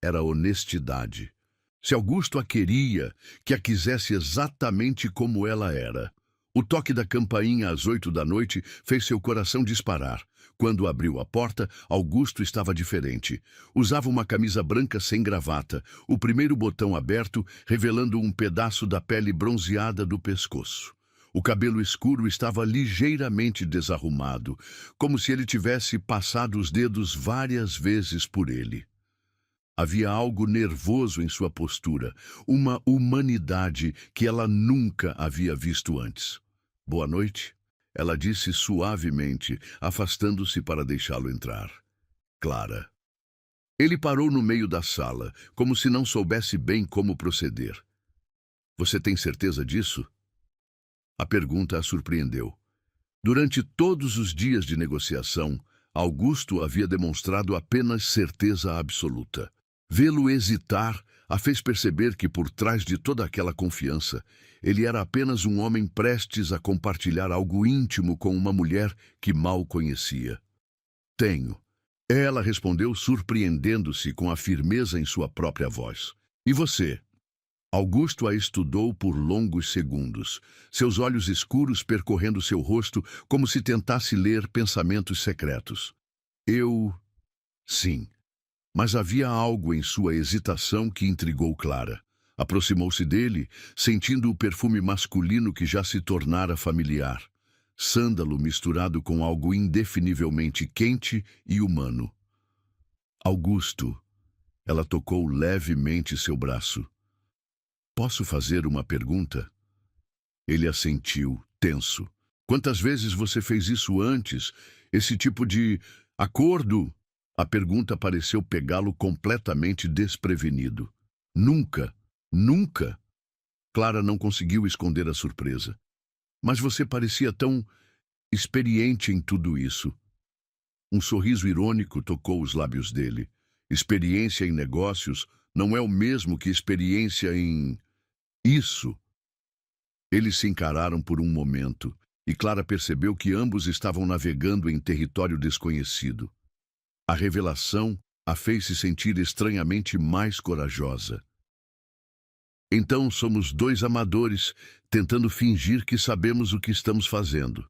era honestidade. Se Augusto a queria, que a quisesse exatamente como ela era. O toque da campainha às 8 da noite fez seu coração disparar. Quando abriu a porta, Augusto estava diferente. Usava uma camisa branca sem gravata, o primeiro botão aberto, revelando um pedaço da pele bronzeada do pescoço. O cabelo escuro estava ligeiramente desarrumado, como se ele tivesse passado os dedos várias vezes por ele. Havia algo nervoso em sua postura, uma humanidade que ela nunca havia visto antes. Boa noite, ela disse suavemente, afastando-se para deixá-lo entrar. Clara. Ele parou no meio da sala, como se não soubesse bem como proceder. Você tem certeza disso? A pergunta a surpreendeu. Durante todos os dias de negociação, Augusto havia demonstrado apenas certeza absoluta. Vê-lo hesitar a fez perceber que por trás de toda aquela confiança, ele era apenas um homem prestes a compartilhar algo íntimo com uma mulher que mal conhecia. Tenho. Ela respondeu, surpreendendo-se com a firmeza em sua própria voz. E você? Augusto a estudou por longos segundos, seus olhos escuros percorrendo seu rosto como se tentasse ler pensamentos secretos. Eu... Sim. Mas havia algo em sua hesitação que intrigou Clara. Aproximou-se dele, sentindo o perfume masculino que já se tornara familiar. Sândalo misturado com algo indefinivelmente quente e humano. Augusto. Ela tocou levemente seu braço. Posso fazer uma pergunta? Ele assentiu, tenso. Quantas vezes você fez isso antes? Esse tipo de acordo? A pergunta pareceu pegá-lo completamente desprevenido. Nunca, nunca. Clara não conseguiu esconder a surpresa. Mas você parecia tão experiente em tudo isso. Um sorriso irônico tocou os lábios dele. Experiência em negócios não é o mesmo que experiência em... Isso. Eles se encararam por um momento, e Clara percebeu que ambos estavam navegando em território desconhecido. A revelação a fez se sentir estranhamente mais corajosa. Então somos dois amadores, tentando fingir que sabemos o que estamos fazendo.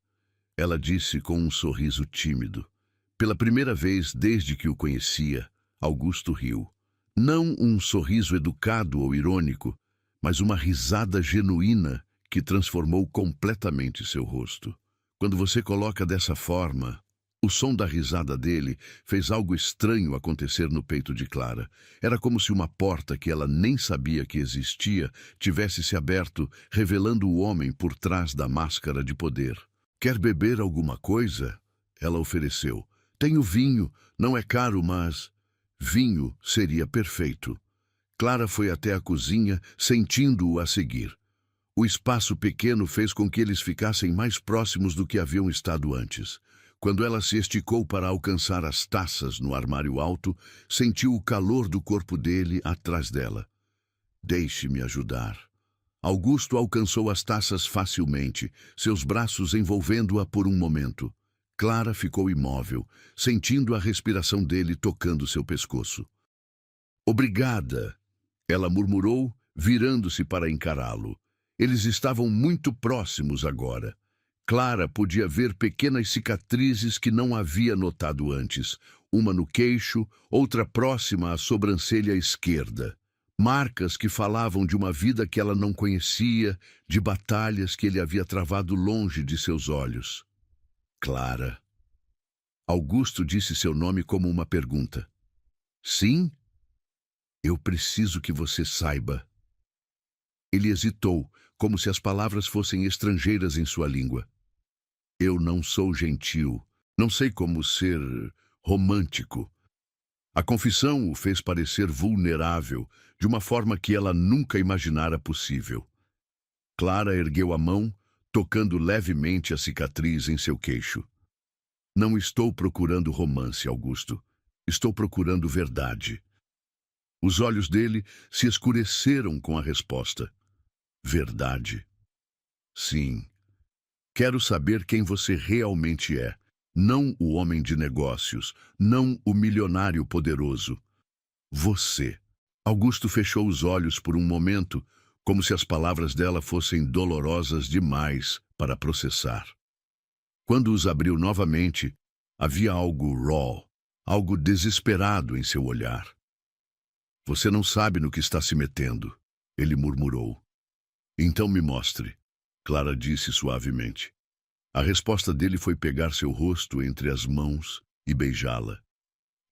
Ela disse com um sorriso tímido. Pela primeira vez desde que o conhecia, Augusto riu. Não um sorriso educado ou irônico, mas uma risada genuína que transformou completamente seu rosto. Quando você coloca dessa forma... O som da risada dele fez algo estranho acontecer no peito de Clara. Era como se uma porta que ela nem sabia que existia tivesse se aberto, revelando o homem por trás da máscara de poder. Quer beber alguma coisa? Ela ofereceu. Tenho vinho, não é caro, mas... Vinho seria perfeito. Clara foi até a cozinha, sentindo-o a seguir. O espaço pequeno fez com que eles ficassem mais próximos do que haviam estado antes. Quando ela se esticou para alcançar as taças no armário alto, sentiu o calor do corpo dele atrás dela. Deixe-me ajudar. Augusto alcançou as taças facilmente, seus braços envolvendo-a por um momento. Clara ficou imóvel, sentindo a respiração dele tocando seu pescoço. Obrigada, ela murmurou, virando-se para encará-lo. Eles estavam muito próximos agora. Clara podia ver pequenas cicatrizes que não havia notado antes, uma no queixo, outra próxima à sobrancelha esquerda. Marcas que falavam de uma vida que ela não conhecia, de batalhas que ele havia travado longe de seus olhos. Clara. Augusto disse seu nome como uma pergunta. Sim? Eu preciso que você saiba. Ele hesitou, como se as palavras fossem estrangeiras em sua língua. Eu não sou gentil, não sei como ser romântico. A confissão o fez parecer vulnerável, de uma forma que ela nunca imaginara possível. Clara ergueu a mão, tocando levemente a cicatriz em seu queixo. Não estou procurando romance, Augusto. Estou procurando verdade. Os olhos dele se escureceram com a resposta. Verdade. Sim. Quero saber quem você realmente é. Não o homem de negócios, não o milionário poderoso. Você. Augusto fechou os olhos por um momento, como se as palavras dela fossem dolorosas demais para processar. Quando os abriu novamente, havia algo raw, algo desesperado em seu olhar. Você não sabe no que está se metendo, ele murmurou. Então me mostre. Clara disse suavemente. A resposta dele foi pegar seu rosto entre as mãos e beijá-la.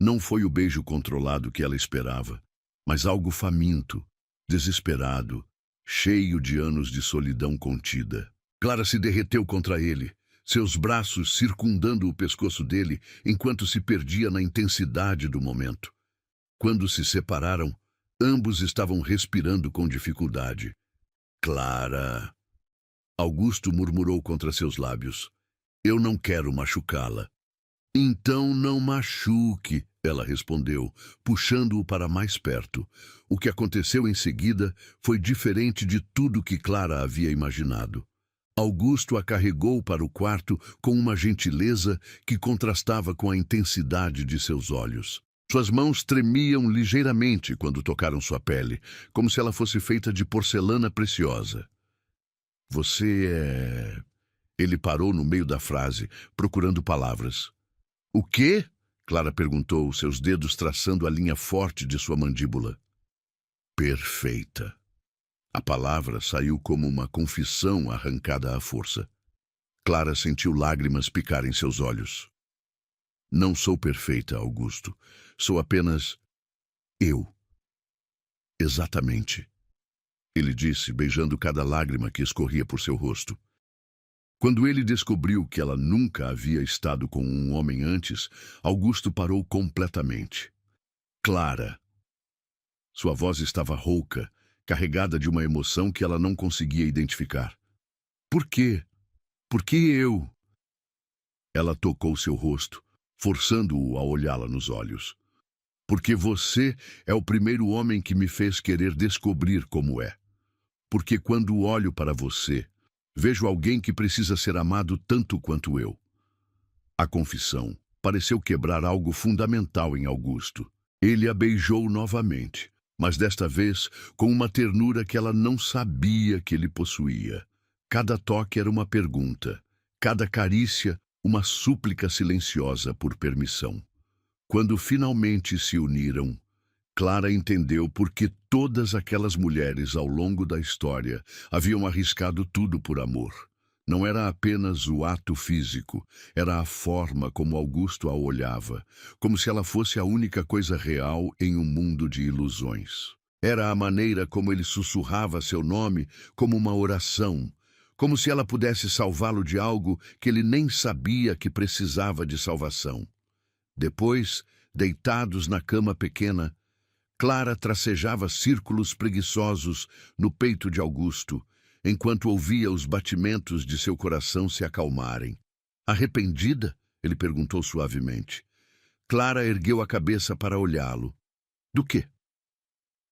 Não foi o beijo controlado que ela esperava, mas algo faminto, desesperado, cheio de anos de solidão contida. Clara se derreteu contra ele, seus braços circundando o pescoço dele enquanto se perdia na intensidade do momento. Quando se separaram, ambos estavam respirando com dificuldade. Clara... Augusto murmurou contra seus lábios. Eu não quero machucá-la. Então não machuque, ela respondeu, puxando-o para mais perto. O que aconteceu em seguida foi diferente de tudo que Clara havia imaginado. Augusto a carregou para o quarto com uma gentileza que contrastava com a intensidade de seus olhos. Suas mãos tremiam ligeiramente quando tocaram sua pele, como se ela fosse feita de porcelana preciosa. Você é... Ele parou no meio da frase, procurando palavras. O quê? Clara perguntou, seus dedos traçando a linha forte de sua mandíbula. Perfeita. A palavra saiu como uma confissão arrancada à força. Clara sentiu lágrimas picarem seus olhos. Não sou perfeita, Augusto. Sou apenas eu. Exatamente. Ele disse, beijando cada lágrima que escorria por seu rosto. Quando ele descobriu que ela nunca havia estado com um homem antes, Augusto parou completamente. Clara. Sua voz estava rouca, carregada de uma emoção que ela não conseguia identificar. Por quê? Por que eu? Ela tocou seu rosto, forçando-o a olhá-la nos olhos. Porque você é o primeiro homem que me fez querer descobrir como é. Porque quando olho para você, vejo alguém que precisa ser amado tanto quanto eu. A confissão pareceu quebrar algo fundamental em Augusto. Ele a beijou novamente, mas desta vez com uma ternura que ela não sabia que ele possuía. Cada toque era uma pergunta, cada carícia uma súplica silenciosa por permissão. Quando finalmente se uniram, Clara entendeu por que todas aquelas mulheres ao longo da história haviam arriscado tudo por amor. Não era apenas o ato físico, era a forma como Augusto a olhava, como se ela fosse a única coisa real em um mundo de ilusões. Era a maneira como ele sussurrava seu nome como uma oração, como se ela pudesse salvá-lo de algo que ele nem sabia que precisava de salvação. Depois, deitados na cama pequena, Clara tracejava círculos preguiçosos no peito de Augusto, enquanto ouvia os batimentos de seu coração se acalmarem. Arrependida? Ele perguntou suavemente. Clara ergueu a cabeça para olhá-lo. Do quê?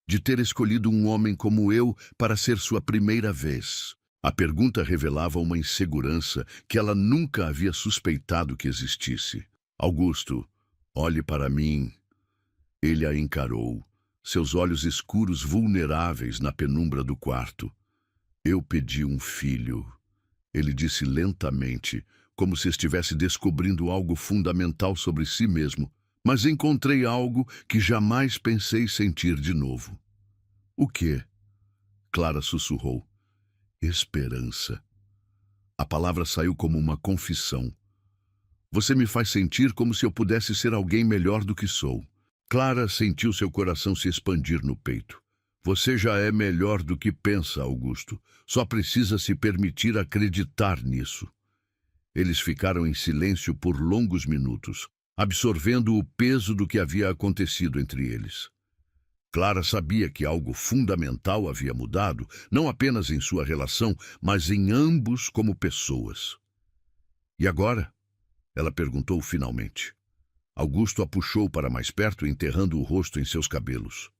De ter escolhido um homem como eu para ser sua primeira vez. A pergunta revelava uma insegurança que ela nunca havia suspeitado que existisse. Augusto, olhe para mim. Ele a encarou, seus olhos escuros vulneráveis na penumbra do quarto. Eu pedi um filho, ele disse lentamente, como se estivesse descobrindo algo fundamental sobre si mesmo, mas encontrei algo que jamais pensei sentir de novo. O quê? Clara sussurrou. Esperança. A palavra saiu como uma confissão. Você me faz sentir como se eu pudesse ser alguém melhor do que sou. Clara sentiu seu coração se expandir no peito. Você já é melhor do que pensa, Augusto. Só precisa se permitir acreditar nisso. Eles ficaram em silêncio por longos minutos, absorvendo o peso do que havia acontecido entre eles. Clara sabia que algo fundamental havia mudado, não apenas em sua relação, mas em ambos como pessoas. E agora? Ela perguntou finalmente. Augusto a puxou para mais perto, enterrando o rosto em seus cabelos.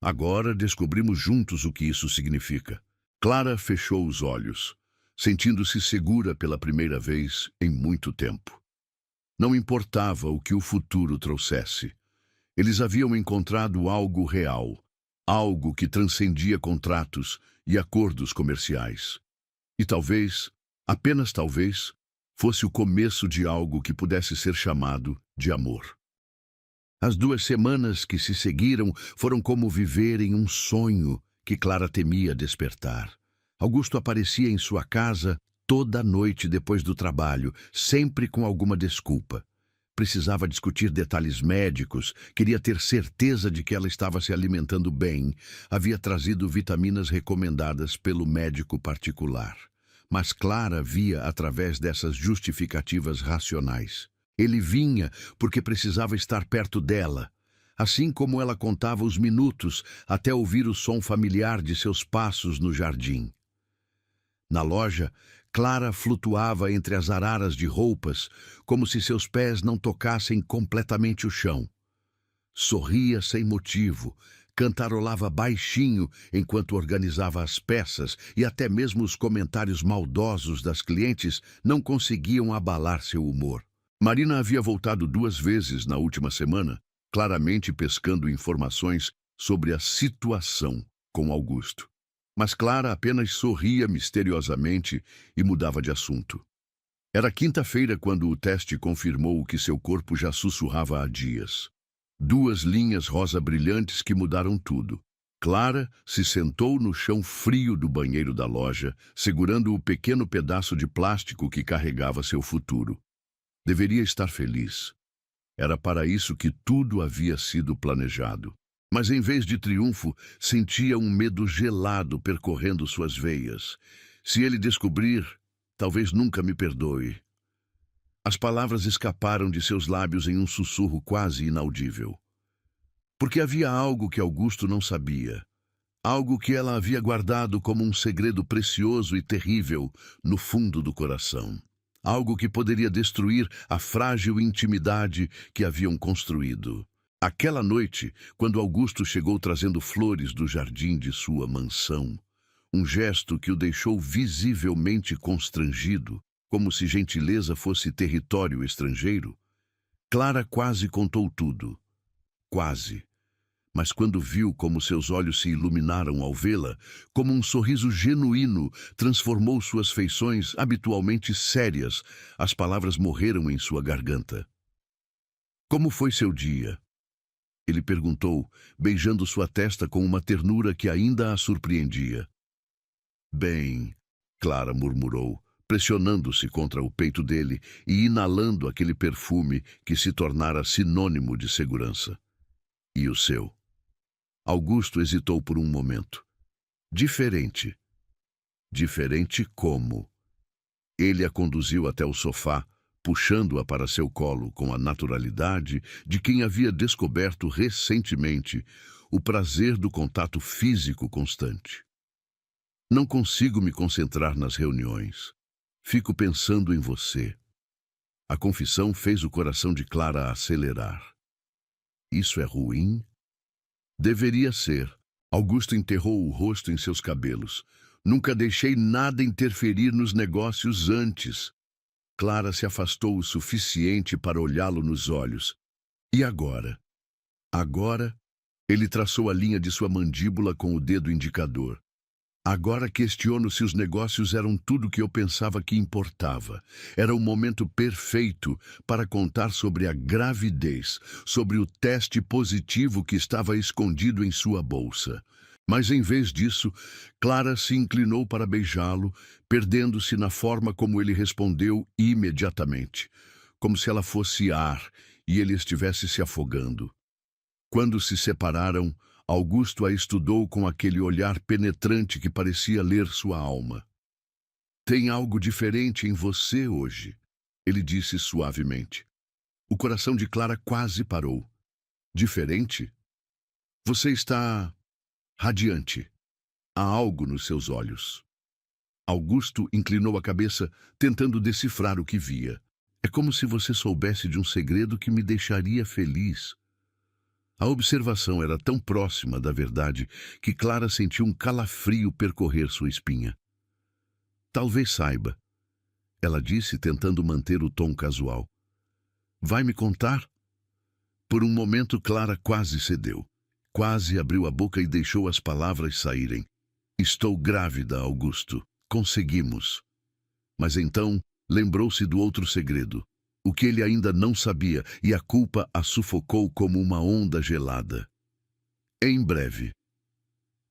Agora descobrimos juntos o que isso significa. Clara fechou os olhos, sentindo-se segura pela primeira vez em muito tempo. Não importava o que o futuro trouxesse. Eles haviam encontrado algo real, algo que transcendia contratos e acordos comerciais. E talvez, apenas talvez, fosse o começo de algo que pudesse ser chamado de amor. As 2 semanas que se seguiram foram como viver em um sonho que Clara temia despertar. Augusto aparecia em sua casa toda noite depois do trabalho, sempre com alguma desculpa. Precisava discutir detalhes médicos, queria ter certeza de que ela estava se alimentando bem, havia trazido vitaminas recomendadas pelo médico particular. Mas Clara via através dessas justificativas racionais. Ele vinha porque precisava estar perto dela, assim como ela contava os minutos até ouvir o som familiar de seus passos no jardim. Na loja, Clara flutuava entre as araras de roupas, como se seus pés não tocassem completamente o chão. Sorria sem motivo, cantarolava baixinho enquanto organizava as peças e até mesmo os comentários maldosos das clientes não conseguiam abalar seu humor. Marina havia voltado 2 vezes na última semana, claramente pescando informações sobre a situação com Augusto. Mas Clara apenas sorria misteriosamente e mudava de assunto. Era quinta-feira quando o teste confirmou o que seu corpo já sussurrava há dias. 2 linhas rosa brilhantes que mudaram tudo. Clara se sentou no chão frio do banheiro da loja, segurando o pequeno pedaço de plástico que carregava seu futuro. Deveria estar feliz. Era para isso que tudo havia sido planejado. Mas em vez de triunfo, sentia um medo gelado percorrendo suas veias. Se ele descobrir, talvez nunca me perdoe. As palavras escaparam de seus lábios em um sussurro quase inaudível. Porque havia algo que Augusto não sabia. Algo que ela havia guardado como um segredo precioso e terrível no fundo do coração. Algo que poderia destruir a frágil intimidade que haviam construído. Aquela noite, quando Augusto chegou trazendo flores do jardim de sua mansão, um gesto que o deixou visivelmente constrangido, como se gentileza fosse território estrangeiro, Clara quase contou tudo. Quase. Mas quando viu como seus olhos se iluminaram ao vê-la, como um sorriso genuíno transformou suas feições habitualmente sérias, as palavras morreram em sua garganta. Como foi seu dia? Ele perguntou, beijando sua testa com uma ternura que ainda a surpreendia. Bem, Clara murmurou, pressionando-se contra o peito dele e inalando aquele perfume que se tornara sinônimo de segurança. E o seu? Augusto hesitou por um momento. Diferente. Diferente como? Ele a conduziu até o sofá, puxando-a para seu colo com a naturalidade de quem havia descoberto recentemente o prazer do contato físico constante. Não consigo me concentrar nas reuniões. Fico pensando em você. A confissão fez o coração de Clara acelerar. Isso é ruim? Deveria ser. Augusto enterrou o rosto em seus cabelos. Nunca deixei nada interferir nos negócios antes. Clara se afastou o suficiente para olhá-lo nos olhos. E agora? Agora, ele traçou a linha de sua mandíbula com o dedo indicador. Agora questiono se os negócios eram tudo que eu pensava que importava. Era o momento perfeito para contar sobre a gravidez, sobre o teste positivo que estava escondido em sua bolsa. Mas em vez disso, Clara se inclinou para beijá-lo, perdendo-se na forma como ele respondeu imediatamente, como se ela fosse ar e ele estivesse se afogando. Quando se separaram, Augusto a estudou com aquele olhar penetrante que parecia ler sua alma. Tem algo diferente em você hoje, ele disse suavemente. O coração de Clara quase parou. Diferente? Você está radiante. Há algo nos seus olhos. Augusto inclinou a cabeça, tentando decifrar o que via. É como se você soubesse de um segredo que me deixaria feliz. A observação era tão próxima da verdade que Clara sentiu um calafrio percorrer sua espinha. Talvez saiba, ela disse, tentando manter o tom casual. Vai me contar? Por um momento, Clara quase cedeu. Quase abriu a boca e deixou as palavras saírem. Estou grávida, Augusto. Conseguimos. Mas então lembrou-se do outro segredo. O que ele ainda não sabia, e a culpa a sufocou como uma onda gelada. Em breve.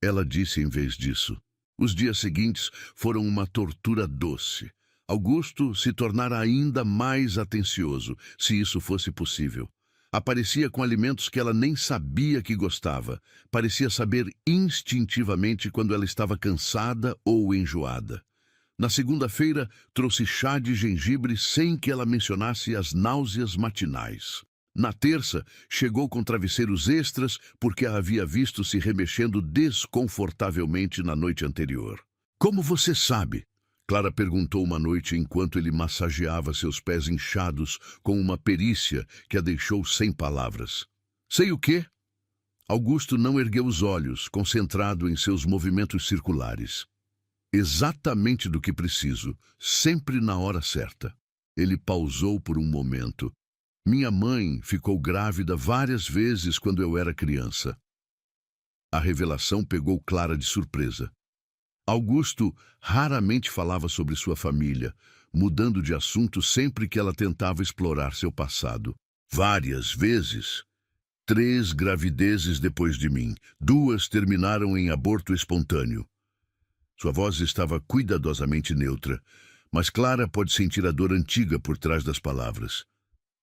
Ela disse em vez disso. Os dias seguintes foram uma tortura doce. Augusto se tornara ainda mais atencioso, se isso fosse possível. Aparecia com alimentos que ela nem sabia que gostava. Parecia saber instintivamente quando ela estava cansada ou enjoada. Na segunda-feira, trouxe chá de gengibre sem que ela mencionasse as náuseas matinais. Na terça, chegou com travesseiros extras porque a havia visto se remexendo desconfortavelmente na noite anterior. Como você sabe? Clara perguntou uma noite enquanto ele massageava seus pés inchados com uma perícia que a deixou sem palavras. Sei o quê? Augusto não ergueu os olhos, concentrado em seus movimentos circulares. Exatamente do que preciso, sempre na hora certa. Ele pausou por um momento. Minha mãe ficou grávida várias vezes quando eu era criança. A revelação pegou Clara de surpresa. Augusto raramente falava sobre sua família, mudando de assunto sempre que ela tentava explorar seu passado. Várias vezes. 3 gravidezes depois de mim. 2 terminaram em aborto espontâneo. Sua voz estava cuidadosamente neutra, mas Clara pôde sentir a dor antiga por trás das palavras.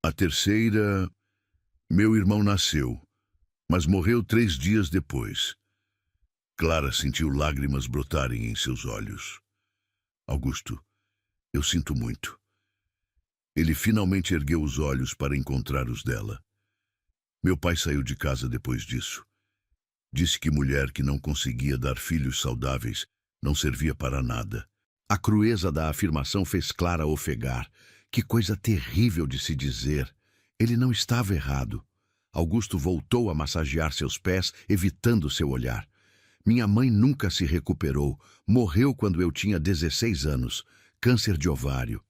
A terceira... Meu irmão nasceu, mas morreu 3 dias depois. Clara sentiu lágrimas brotarem em seus olhos. Augusto, eu sinto muito. Ele finalmente ergueu os olhos para encontrar os dela. Meu pai saiu de casa depois disso. Disse que mulher que não conseguia dar filhos saudáveis não servia para nada. A crueza da afirmação fez Clara ofegar. Que coisa terrível de se dizer. Ele não estava errado. Augusto voltou a massagear seus pés, evitando seu olhar. Minha mãe nunca se recuperou. Morreu quando eu tinha 16 anos. Câncer de ovário.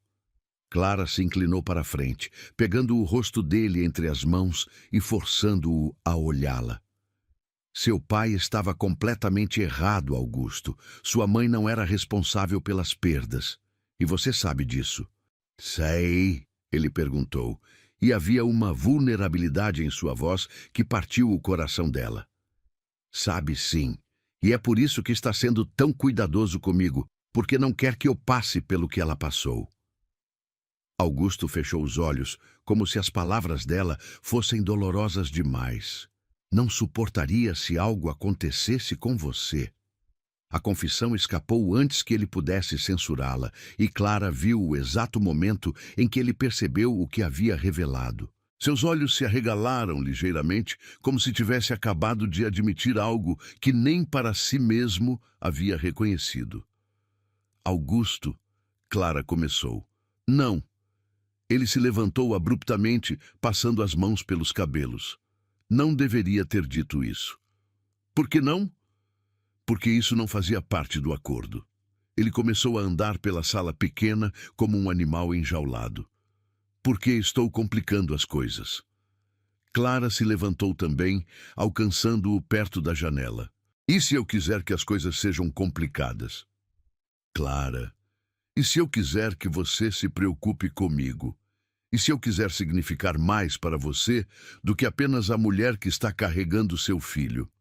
Clara se inclinou para a frente, pegando o rosto dele entre as mãos e forçando-o a olhá-la. Seu pai estava completamente errado, Augusto. Sua mãe não era responsável pelas perdas. E você sabe disso. Sei, ele perguntou, e havia uma vulnerabilidade em sua voz que partiu o coração dela. Sabe sim, e é por isso que está sendo tão cuidadoso comigo, porque não quer que eu passe pelo que ela passou. Augusto fechou os olhos, como se as palavras dela fossem dolorosas demais. Não suportaria se algo acontecesse com você. A confissão escapou antes que ele pudesse censurá-la, e Clara viu o exato momento em que ele percebeu o que havia revelado. Seus olhos se arregalaram ligeiramente, como se tivesse acabado de admitir algo que nem para si mesmo havia reconhecido. Augusto, Clara começou. Não. Ele se levantou abruptamente, passando as mãos pelos cabelos. Não deveria ter dito isso. Por que não? Porque isso não fazia parte do acordo. Ele começou a andar pela sala pequena como um animal enjaulado. Por que estou complicando as coisas? Clara se levantou também, alcançando-o perto da janela. E se eu quiser que as coisas sejam complicadas? Clara, e se eu quiser que você se preocupe comigo? E se eu quiser significar mais para você do que apenas a mulher que está carregando seu filho?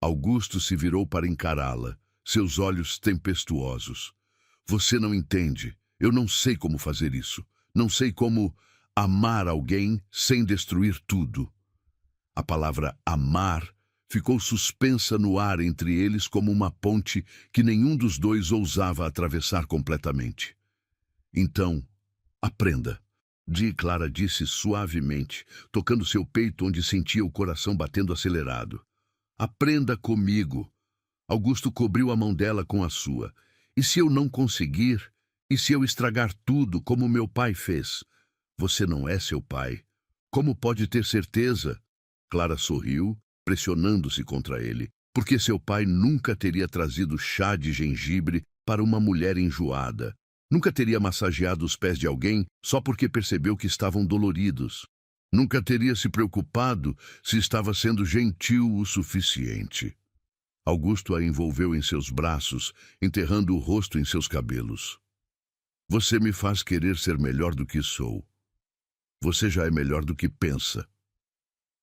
Augusto se virou para encará-la, seus olhos tempestuosos. Você não entende. Eu não sei como fazer isso. Não sei como amar alguém sem destruir tudo. A palavra amar ficou suspensa no ar entre eles como uma ponte que nenhum dos dois ousava atravessar completamente. Então, aprenda. Clara disse suavemente, tocando seu peito onde sentia o coração batendo acelerado. Aprenda comigo. Augusto cobriu a mão dela com a sua. E se eu não conseguir? E se eu estragar tudo como meu pai fez? Você não é seu pai. Como pode ter certeza? Clara sorriu, pressionando-se contra ele, porque seu pai nunca teria trazido chá de gengibre para uma mulher enjoada. Nunca teria massageado os pés de alguém só porque percebeu que estavam doloridos. Nunca teria se preocupado se estava sendo gentil o suficiente. Augusto a envolveu em seus braços, enterrando o rosto em seus cabelos. Você me faz querer ser melhor do que sou. Você já é melhor do que pensa.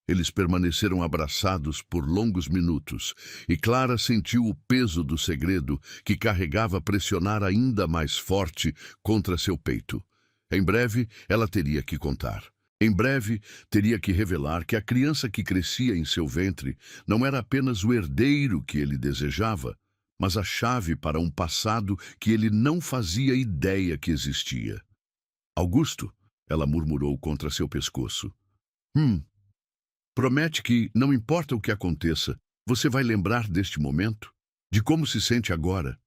Eles permaneceram abraçados por longos minutos, e Clara sentiu o peso do segredo que carregava pressionar ainda mais forte contra seu peito. Em breve, ela teria que contar. Em breve, teria que revelar que a criança que crescia em seu ventre não era apenas o herdeiro que ele desejava, mas a chave para um passado que ele não fazia ideia que existia. Augusto, ela murmurou contra seu pescoço. Promete que, não importa o que aconteça, você vai lembrar deste momento? De como se sente agora?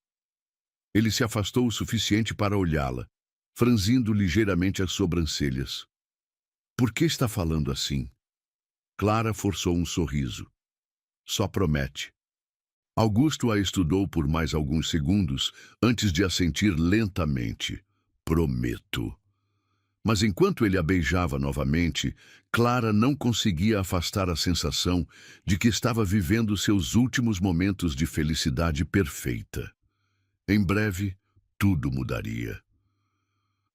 Ele se afastou o suficiente para olhá-la, franzindo ligeiramente as sobrancelhas. Por que está falando assim? Clara forçou um sorriso. Só promete. Augusto a estudou por mais alguns segundos antes de assentir lentamente. Prometo. Mas enquanto ele a beijava novamente, Clara não conseguia afastar a sensação de que estava vivendo seus últimos momentos de felicidade perfeita. Em breve, tudo mudaria.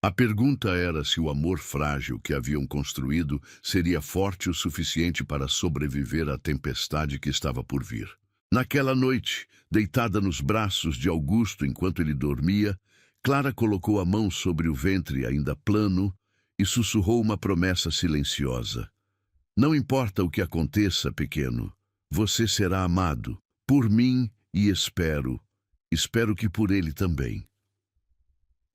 A pergunta era se o amor frágil que haviam construído seria forte o suficiente para sobreviver à tempestade que estava por vir. Naquela noite, deitada nos braços de Augusto enquanto ele dormia, Clara colocou a mão sobre o ventre ainda plano e sussurrou uma promessa silenciosa. Não importa o que aconteça, pequeno, você será amado, por mim e espero que por ele também.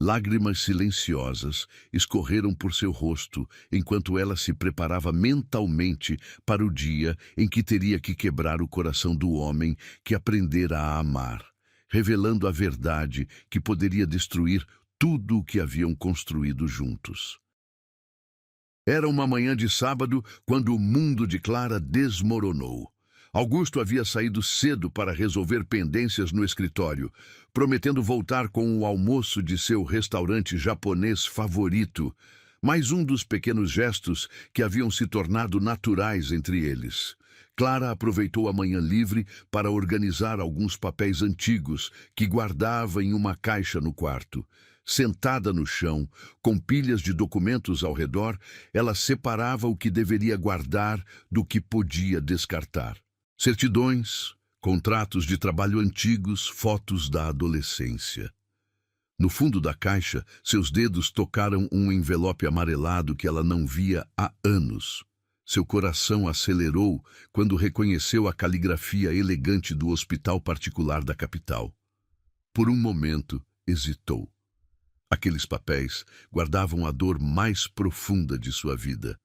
Lágrimas silenciosas escorreram por seu rosto enquanto ela se preparava mentalmente para o dia em que teria que quebrar o coração do homem que aprendera a amar, revelando a verdade que poderia destruir tudo o que haviam construído juntos. Era uma manhã de sábado quando o mundo de Clara desmoronou. Augusto havia saído cedo para resolver pendências no escritório, prometendo voltar com o almoço de seu restaurante japonês favorito, mais um dos pequenos gestos que haviam se tornado naturais entre eles. Clara aproveitou a manhã livre para organizar alguns papéis antigos que guardava em uma caixa no quarto. Sentada no chão, com pilhas de documentos ao redor, ela separava o que deveria guardar do que podia descartar. Certidões, contratos de trabalho antigos, fotos da adolescência. No fundo da caixa, seus dedos tocaram um envelope amarelado que ela não via há anos. Seu coração acelerou quando reconheceu a caligrafia elegante do hospital particular da capital. Por um momento, hesitou. Aqueles papéis guardavam a dor mais profunda de sua vida.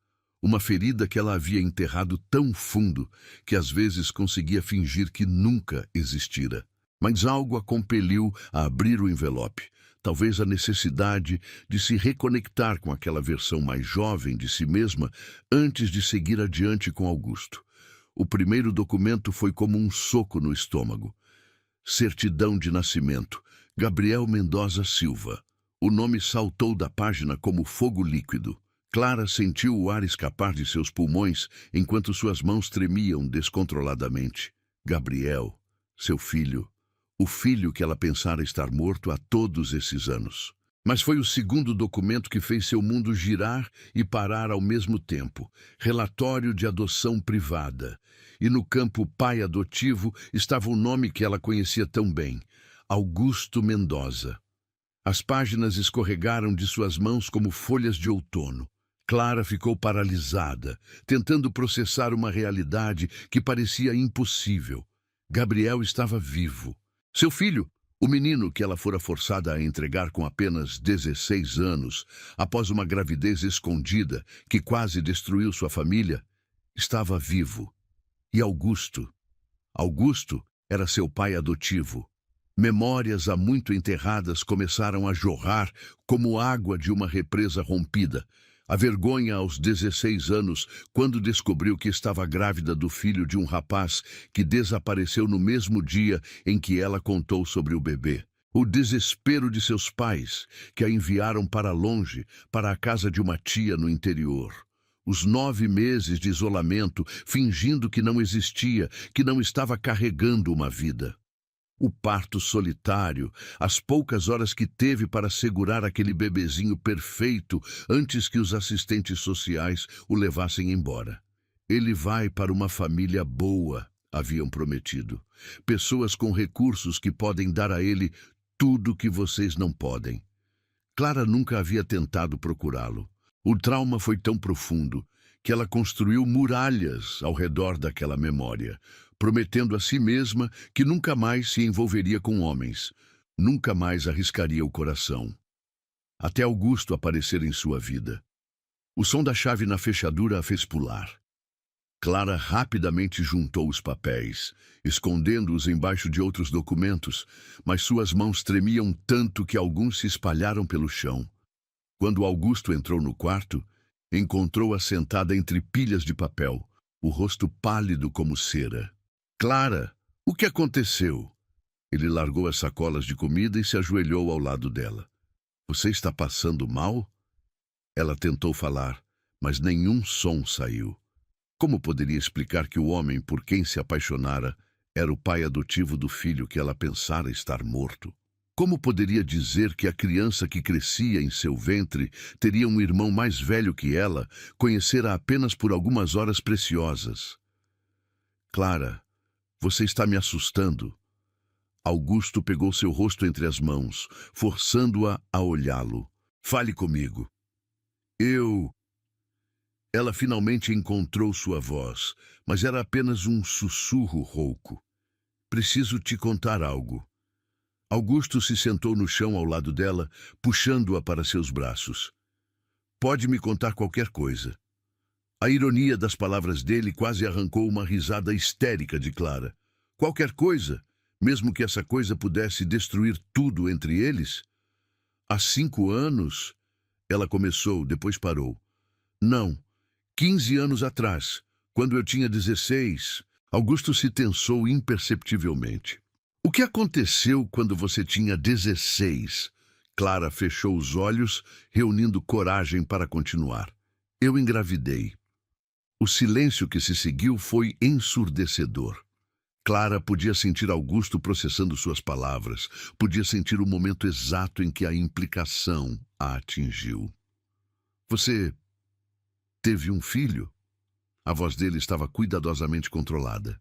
Uma ferida que ela havia enterrado tão fundo que às vezes conseguia fingir que nunca existira. Mas algo a compeliu a abrir o envelope. Talvez a necessidade de se reconectar com aquela versão mais jovem de si mesma antes de seguir adiante com Augusto. O primeiro documento foi como um soco no estômago. Certidão de nascimento. Gabriel Mendoza Silva. O nome saltou da página como fogo líquido. Clara sentiu o ar escapar de seus pulmões enquanto suas mãos tremiam descontroladamente. Gabriel, seu filho. O filho que ela pensara estar morto há todos esses anos. Mas foi o segundo documento que fez seu mundo girar e parar ao mesmo tempo. Relatório de adoção privada. E no campo pai adotivo estava o nome que ela conhecia tão bem. Augusto Mendoza. As páginas escorregaram de suas mãos como folhas de outono. Clara ficou paralisada, tentando processar uma realidade que parecia impossível. Gabriel estava vivo. Seu filho, o menino que ela fora forçada a entregar com apenas 16 anos, após uma gravidez escondida que quase destruiu sua família, estava vivo. E Augusto? Augusto era seu pai adotivo. Memórias há muito enterradas começaram a jorrar como água de uma represa rompida. A vergonha aos 16 anos, quando descobriu que estava grávida do filho de um rapaz que desapareceu no mesmo dia em que ela contou sobre o bebê. O desespero de seus pais, que a enviaram para longe, para a casa de uma tia no interior. Os 9 meses de isolamento, fingindo que não existia, que não estava carregando uma vida. O parto solitário, as poucas horas que teve para segurar aquele bebezinho perfeito antes que os assistentes sociais o levassem embora. Ele vai para uma família boa, haviam prometido. Pessoas com recursos que podem dar a ele tudo que vocês não podem. Clara nunca havia tentado procurá-lo. O trauma foi tão profundo que ela construiu muralhas ao redor daquela memória, prometendo a si mesma que nunca mais se envolveria com homens, nunca mais arriscaria o coração. Até Augusto aparecer em sua vida. O som da chave na fechadura a fez pular. Clara rapidamente juntou os papéis, escondendo-os embaixo de outros documentos, mas suas mãos tremiam tanto que alguns se espalharam pelo chão. Quando Augusto entrou no quarto, encontrou-a sentada entre pilhas de papel, o rosto pálido como cera. Clara, o que aconteceu? Ele largou as sacolas de comida e se ajoelhou ao lado dela. Você está passando mal? Ela tentou falar, mas nenhum som saiu. Como poderia explicar que o homem por quem se apaixonara era o pai adotivo do filho que ela pensara estar morto? Como poderia dizer que a criança que crescia em seu ventre teria um irmão mais velho que ela, conhecera apenas por algumas horas preciosas? Clara, você está me assustando. Augusto pegou seu rosto entre as mãos, forçando-a a olhá-lo. Fale comigo. Ela finalmente encontrou sua voz, mas era apenas um sussurro rouco. Preciso te contar algo. Augusto se sentou no chão ao lado dela, puxando-a para seus braços. Pode me contar qualquer coisa. A ironia das palavras dele quase arrancou uma risada histérica de Clara. Qualquer coisa, mesmo que essa coisa pudesse destruir tudo entre eles? Há 5 anos, ela começou, depois parou. Não, 15 anos atrás, quando eu tinha 16, Augusto se tensou imperceptivelmente. O que aconteceu quando você tinha 16? Clara fechou os olhos, reunindo coragem para continuar. Eu engravidei. O silêncio que se seguiu foi ensurdecedor. Clara podia sentir Augusto processando suas palavras, podia sentir o momento exato em que a implicação a atingiu. Você teve um filho? A voz dele estava cuidadosamente controlada.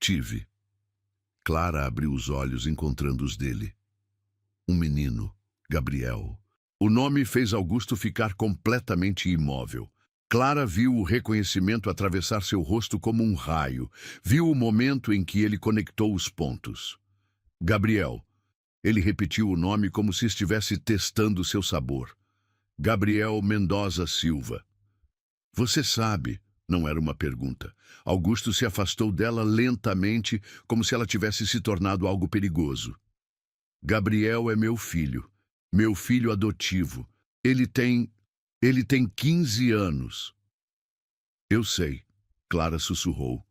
Tive. Clara abriu os olhos, encontrando os dele. Um menino, Gabriel. O nome fez Augusto ficar completamente imóvel. Clara viu o reconhecimento atravessar seu rosto como um raio. Viu o momento em que ele conectou os pontos. Gabriel. Ele repetiu o nome como se estivesse testando seu sabor. Gabriel Mendoza Silva. Você sabe, não era uma pergunta. Augusto se afastou dela lentamente, como se ela tivesse se tornado algo perigoso. Gabriel é meu filho adotivo. Ele tem 15 anos. Eu sei, Clara sussurrou.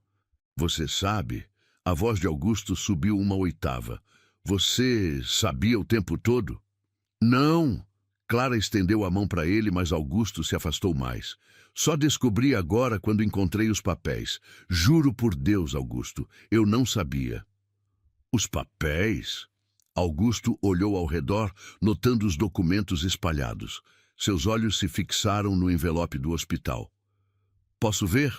Você sabe? A voz de Augusto subiu uma oitava. Você sabia o tempo todo? Não! Clara estendeu a mão para ele, mas Augusto se afastou mais. Só descobri agora quando encontrei os papéis. Juro por Deus, Augusto, eu não sabia. Os papéis? Augusto olhou ao redor, notando os documentos espalhados. Seus olhos se fixaram no envelope do hospital. Posso ver?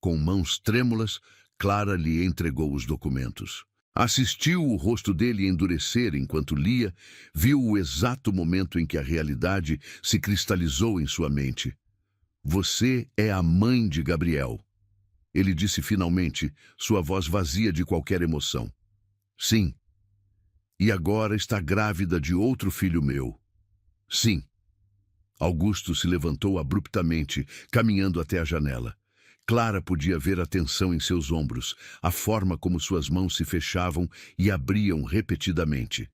Com mãos trêmulas, Clara lhe entregou os documentos. Assistiu o rosto dele endurecer enquanto lia, viu o exato momento em que a realidade se cristalizou em sua mente. Você é a mãe de Gabriel. Ele disse finalmente, sua voz vazia de qualquer emoção. Sim. E agora está grávida de outro filho meu. Sim. Augusto se levantou abruptamente, caminhando até a janela. Clara podia ver a tensão em seus ombros, a forma como suas mãos se fechavam e abriam repetidamente.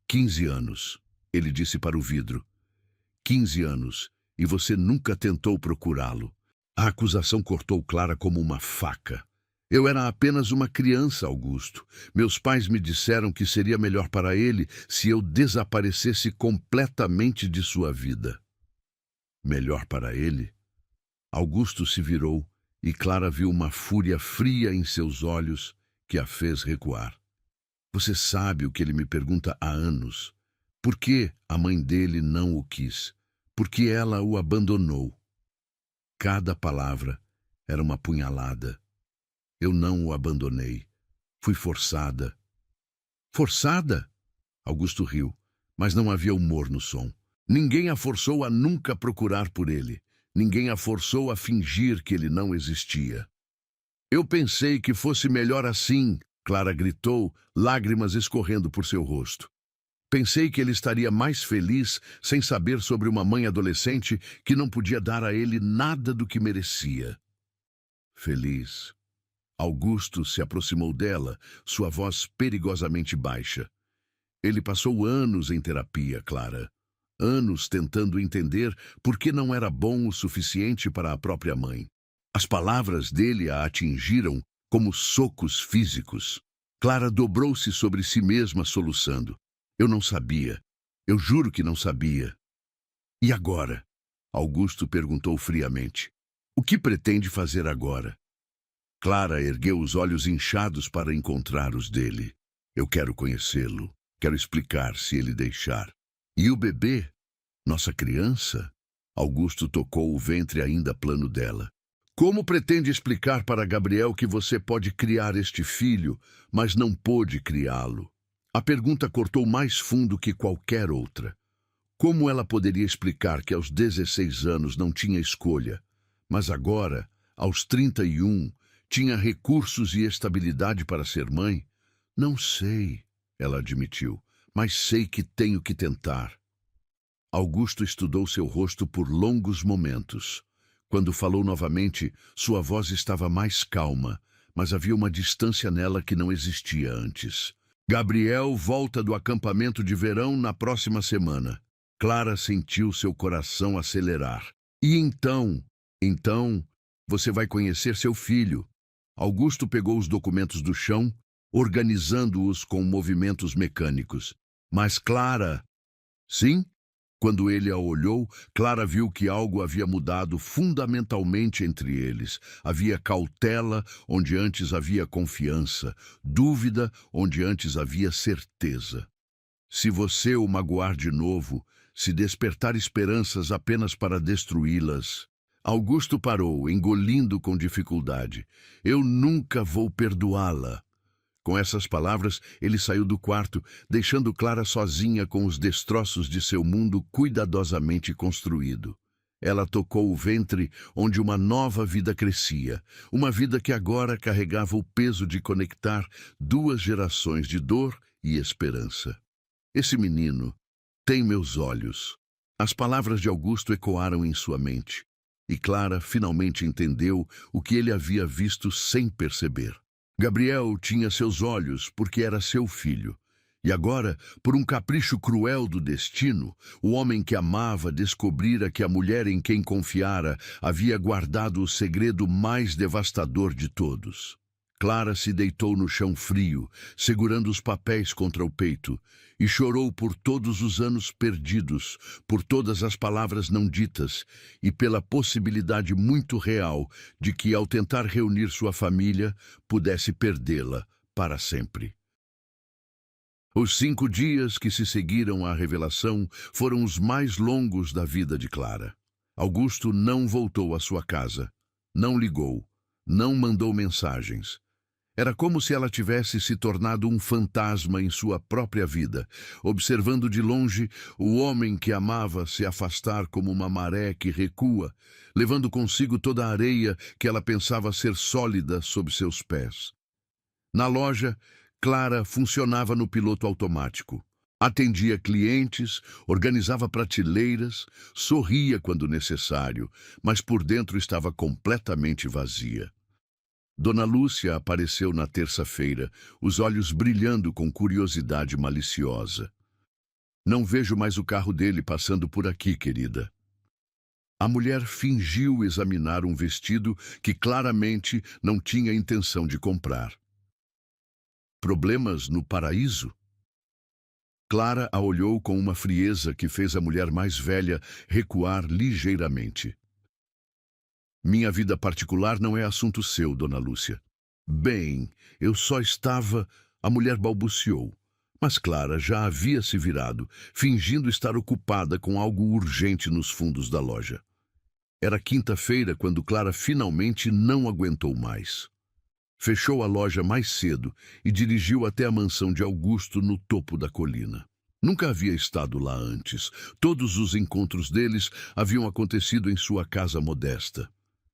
15 anos, ele disse para o vidro. 15 anos, e você nunca tentou procurá-lo. A acusação cortou Clara como uma faca. Eu era apenas uma criança, Augusto. Meus pais me disseram que seria melhor para ele se eu desaparecesse completamente de sua vida. Melhor para ele? Augusto se virou e Clara viu uma fúria fria em seus olhos que a fez recuar. Você sabe o que ele me pergunta há anos. Por que a mãe dele não o quis? Por que ela o abandonou? Cada palavra era uma punhalada. Eu não o abandonei. Fui forçada. Forçada? Augusto riu, mas não havia humor no som. Ninguém a forçou a nunca procurar por ele. Ninguém a forçou a fingir que ele não existia. Eu pensei que fosse melhor assim, Clara gritou, lágrimas escorrendo por seu rosto. Pensei que ele estaria mais feliz sem saber sobre uma mãe adolescente que não podia dar a ele nada do que merecia. Feliz. Augusto se aproximou dela, sua voz perigosamente baixa. Ele passou anos em terapia, Clara. Anos tentando entender por que não era bom o suficiente para a própria mãe. As palavras dele a atingiram como socos físicos. Clara dobrou-se sobre si mesma, soluçando. Eu não sabia. Eu juro que não sabia. E agora? Augusto perguntou friamente. O que pretende fazer agora? Clara ergueu os olhos inchados para encontrar os dele. Eu quero conhecê-lo. Quero explicar se ele deixar. E o bebê? Nossa criança? Augusto tocou o ventre ainda plano dela. Como pretende explicar para Gabriel que você pode criar este filho, mas não pôde criá-lo? A pergunta cortou mais fundo que qualquer outra. Como ela poderia explicar que aos 16 anos não tinha escolha, mas agora, aos 31, tinha recursos e estabilidade para ser mãe? Não sei, ela admitiu, mas sei que tenho que tentar. Augusto estudou seu rosto por longos momentos. Quando falou novamente, sua voz estava mais calma, mas havia uma distância nela que não existia antes. Gabriel volta do acampamento de verão na próxima semana. Clara sentiu seu coração acelerar. E então, você vai conhecer seu filho. Augusto pegou os documentos do chão, organizando-os com movimentos mecânicos. Mas Clara... Sim? Quando ele a olhou, Clara viu que algo havia mudado fundamentalmente entre eles. Havia cautela onde antes havia confiança, dúvida onde antes havia certeza. Se você o magoar de novo, se despertar esperanças apenas para destruí-las... Augusto parou, engolindo com dificuldade. Eu nunca vou perdoá-la. Com essas palavras, ele saiu do quarto, deixando Clara sozinha com os destroços de seu mundo cuidadosamente construído. Ela tocou o ventre onde uma nova vida crescia, uma vida que agora carregava o peso de conectar duas gerações de dor e esperança. Esse menino tem meus olhos. As palavras de Augusto ecoaram em sua mente, e Clara finalmente entendeu o que ele havia visto sem perceber. Gabriel tinha seus olhos porque era seu filho. E agora, por um capricho cruel do destino, o homem que amava descobrira que a mulher em quem confiara havia guardado o segredo mais devastador de todos. Clara se deitou no chão frio, segurando os papéis contra o peito, e chorou por todos os anos perdidos, por todas as palavras não ditas e pela possibilidade muito real de que, ao tentar reunir sua família, pudesse perdê-la para sempre. Os 5 dias que se seguiram à revelação foram os mais longos da vida de Clara. Augusto não voltou à sua casa, não ligou, não mandou mensagens. Era como se ela tivesse se tornado um fantasma em sua própria vida, observando de longe o homem que amava se afastar como uma maré que recua, levando consigo toda a areia que ela pensava ser sólida sob seus pés. Na loja, Clara funcionava no piloto automático. Atendia clientes, organizava prateleiras, sorria quando necessário, mas por dentro estava completamente vazia. Dona Lúcia apareceu na terça-feira, os olhos brilhando com curiosidade maliciosa. Não vejo mais o carro dele passando por aqui, querida. A mulher fingiu examinar um vestido que claramente não tinha intenção de comprar. Problemas no paraíso? Clara a olhou com uma frieza que fez a mulher mais velha recuar ligeiramente. Minha vida particular não é assunto seu, Dona Lúcia. Bem, eu só estava... A mulher balbuciou. Mas Clara já havia se virado, fingindo estar ocupada com algo urgente nos fundos da loja. Era quinta-feira quando Clara finalmente não aguentou mais. Fechou a loja mais cedo e dirigiu até a mansão de Augusto no topo da colina. Nunca havia estado lá antes. Todos os encontros deles haviam acontecido em sua casa modesta.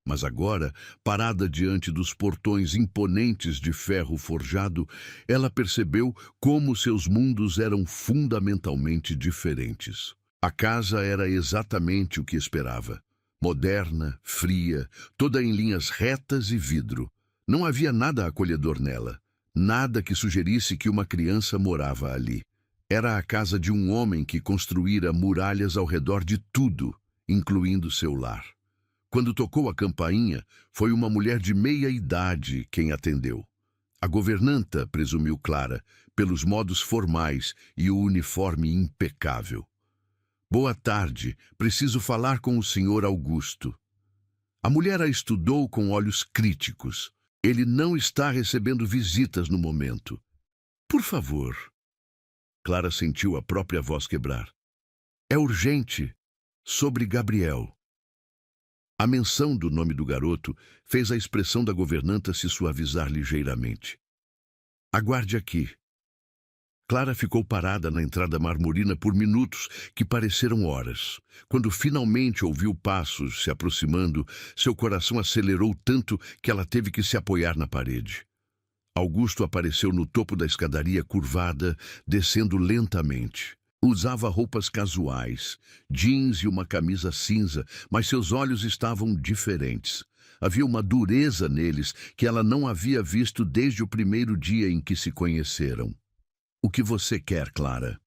Mas agora, parada diante dos portões imponentes de ferro forjado, ela percebeu como seus mundos eram fundamentalmente diferentes. A casa era exatamente o que esperava. Moderna, fria, toda em linhas retas e vidro. Não havia nada acolhedor nela, nada que sugerisse que uma criança morava ali. Era a casa de um homem que construíra muralhas ao redor de tudo, incluindo seu lar. Quando tocou a campainha, foi uma mulher de meia idade quem atendeu. A governanta, presumiu Clara, pelos modos formais e o uniforme impecável. Boa tarde, preciso falar com o senhor Augusto. A mulher a estudou com olhos críticos. Ele não está recebendo visitas no momento. Por favor. Clara sentiu a própria voz quebrar. É urgente. Sobre Gabriel. A menção do nome do garoto fez a expressão da governanta se suavizar ligeiramente. Aguarde aqui. Clara ficou parada na entrada marmorina por minutos que pareceram horas. Quando finalmente ouviu passos se aproximando, seu coração acelerou tanto que ela teve que se apoiar na parede. Augusto apareceu no topo da escadaria curvada, descendo lentamente. Usava roupas casuais, jeans e uma camisa cinza, mas seus olhos estavam diferentes. Havia uma dureza neles que ela não havia visto desde o primeiro dia em que se conheceram. O que você quer, Clara?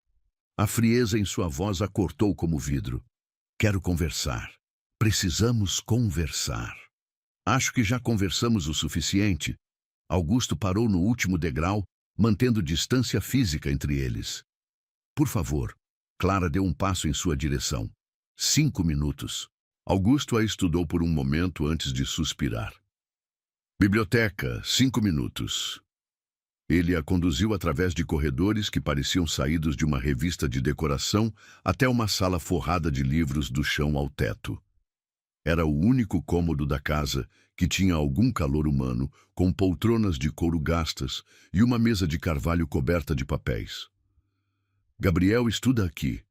A frieza em sua voz a cortou como vidro. Quero conversar. Precisamos conversar. Acho que já conversamos o suficiente. Augusto parou no último degrau, mantendo distância física entre eles. Por favor. Clara deu um passo em sua direção. 5 minutos. Augusto a estudou por um momento antes de suspirar. Biblioteca, 5 minutos. Ele a conduziu através de corredores que pareciam saídos de uma revista de decoração até uma sala forrada de livros do chão ao teto. Era o único cômodo da casa que tinha algum calor humano, com poltronas de couro gastas e uma mesa de carvalho coberta de papéis. Gabriel estuda aqui,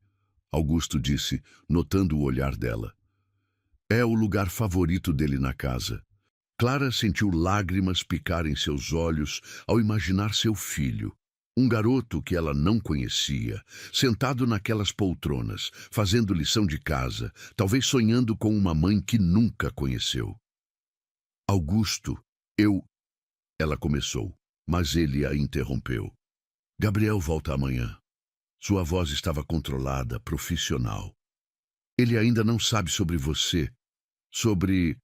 Augusto disse, notando o olhar dela. É o lugar favorito dele na casa. Clara sentiu lágrimas picar em seus olhos ao imaginar seu filho, um garoto que ela não conhecia, sentado naquelas poltronas, fazendo lição de casa, talvez sonhando com uma mãe que nunca conheceu. Augusto, Ela começou, mas ele a interrompeu. Gabriel volta amanhã. Sua voz estava controlada, profissional. Ele ainda não sabe sobre você, sobre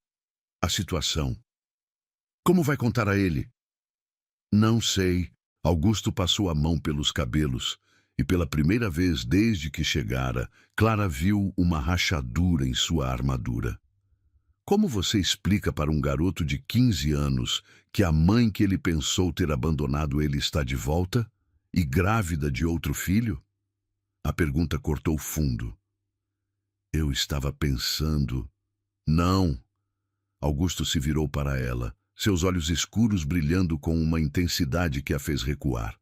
a situação. Como vai contar a ele? Não sei. Augusto passou a mão pelos cabelos e pela primeira vez desde que chegara, Clara viu uma rachadura em sua armadura. Como você explica para um garoto de 15 anos que a mãe que ele pensou ter abandonado ele está de volta e grávida de outro filho? A pergunta cortou fundo. Eu estava pensando... Não. Augusto se virou para ela, seus olhos escuros brilhando com uma intensidade que a fez recuar.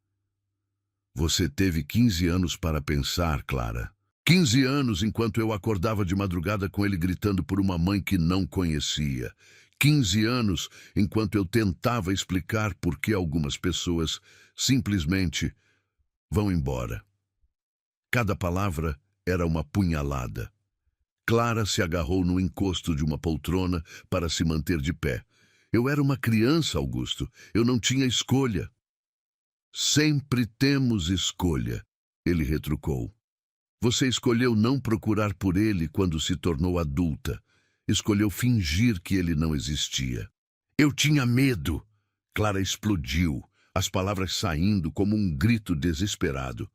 Você teve 15 anos para pensar, Clara. 15 anos enquanto eu acordava de madrugada com ele gritando por uma mãe que não conhecia. 15 anos enquanto eu tentava explicar por que algumas pessoas simplesmente vão embora. Cada palavra era uma punhalada. Clara se agarrou no encosto de uma poltrona para se manter de pé. Eu era uma criança, Augusto. Eu não tinha escolha. Sempre temos escolha, ele retrucou. Você escolheu não procurar por ele quando se tornou adulta. Escolheu fingir que ele não existia. Eu tinha medo. Clara explodiu, as palavras saindo como um grito desesperado.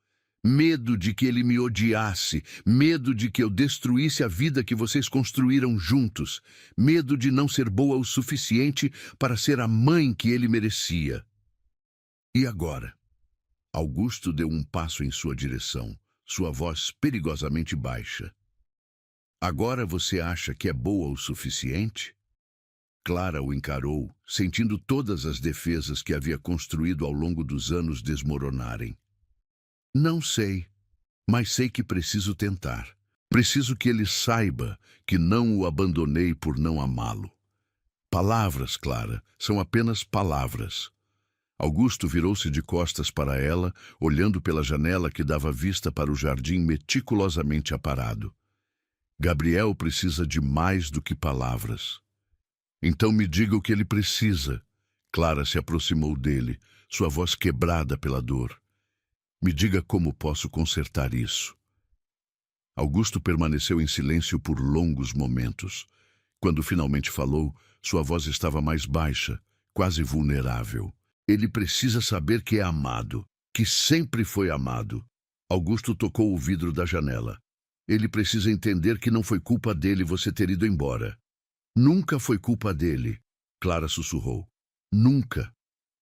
Medo de que ele me odiasse, medo de que eu destruísse a vida que vocês construíram juntos, medo de não ser boa o suficiente para ser a mãe que ele merecia. E agora? Augusto deu um passo em sua direção, sua voz perigosamente baixa. Agora você acha que é boa o suficiente? Clara o encarou, sentindo todas as defesas que havia construído ao longo dos anos desmoronarem. Não sei, mas sei que preciso tentar. Preciso que ele saiba que não o abandonei por não amá-lo. Palavras, Clara, são apenas palavras. Augusto virou-se de costas para ela, olhando pela janela que dava vista para o jardim meticulosamente aparado. Gabriel precisa de mais do que palavras. Então me diga o que ele precisa. Clara se aproximou dele, sua voz quebrada pela dor. Me diga como posso consertar isso. Augusto permaneceu em silêncio por longos momentos. Quando finalmente falou, sua voz estava mais baixa, quase vulnerável. Ele precisa saber que é amado, que sempre foi amado. Augusto tocou o vidro da janela. Ele precisa entender que não foi culpa dele você ter ido embora. Nunca foi culpa dele, Clara sussurrou. Nunca.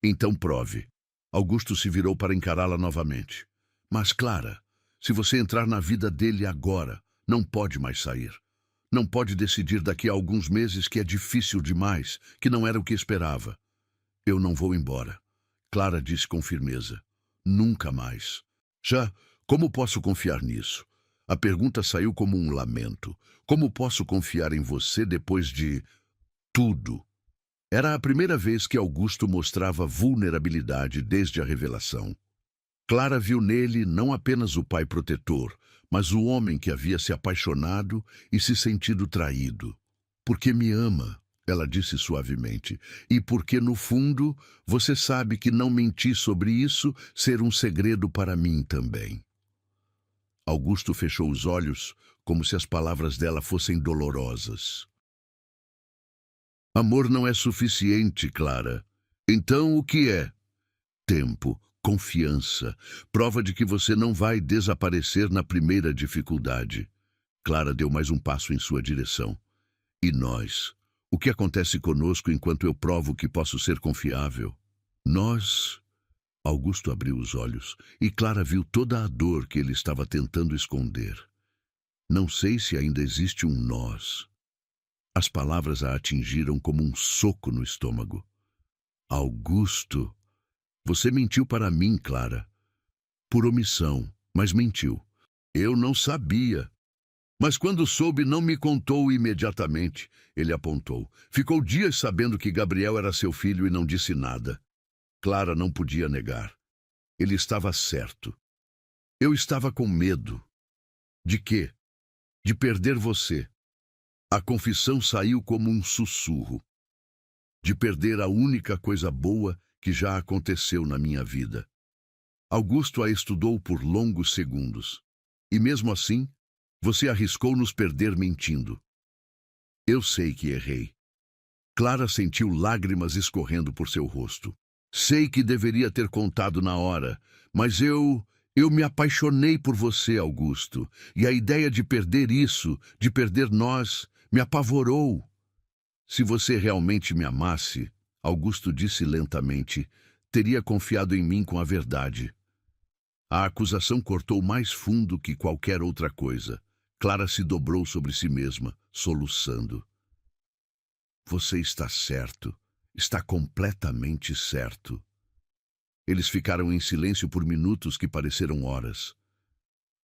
Então prove. Augusto se virou para encará-la novamente. Mas, Clara, se você entrar na vida dele agora, não pode mais sair. Não pode decidir daqui a alguns meses que é difícil demais, que não era o que esperava. Eu não vou embora, Clara disse com firmeza. Nunca mais. Já, como posso confiar nisso? A pergunta saiu como um lamento. Como posso confiar em você depois de tudo? Era a primeira vez que Augusto mostrava vulnerabilidade desde a revelação. Clara viu nele não apenas o pai protetor, mas o homem que havia se apaixonado e se sentido traído. Porque me ama, ela disse suavemente, e porque, no fundo, você sabe que não menti sobre isso ser um segredo para mim também. Augusto fechou os olhos, como se as palavras dela fossem dolorosas. Amor não é suficiente, Clara. Então o que é? Tempo, confiança, prova de que você não vai desaparecer na primeira dificuldade. Clara deu mais um passo em sua direção. E nós? O que acontece conosco enquanto eu provo que posso ser confiável? Nós... Augusto abriu os olhos e Clara viu toda a dor que ele estava tentando esconder. Não sei se ainda existe um nós. As palavras a atingiram como um soco no estômago. Augusto, você mentiu para mim, Clara. Por omissão, mas mentiu. Eu não sabia. Mas quando soube, não me contou imediatamente, ele apontou. Ficou dias sabendo que Gabriel era seu filho e não disse nada. Clara não podia negar. Ele estava certo. Eu estava com medo. De quê? De perder você. A confissão saiu como um sussurro. De perder a única coisa boa que já aconteceu na minha vida. Augusto a estudou por longos segundos. E mesmo assim, você arriscou nos perder mentindo. Eu sei que errei. Clara sentiu lágrimas escorrendo por seu rosto. Sei que deveria ter contado na hora, mas eu me apaixonei por você, Augusto, e a ideia de perder isso, de perder nós, me apavorou. Se você realmente me amasse, Augusto disse lentamente, teria confiado em mim com a verdade. A acusação cortou mais fundo que qualquer outra coisa. Clara se dobrou sobre si mesma, soluçando. Você está certo. Está completamente certo. Eles ficaram em silêncio por minutos que pareceram horas.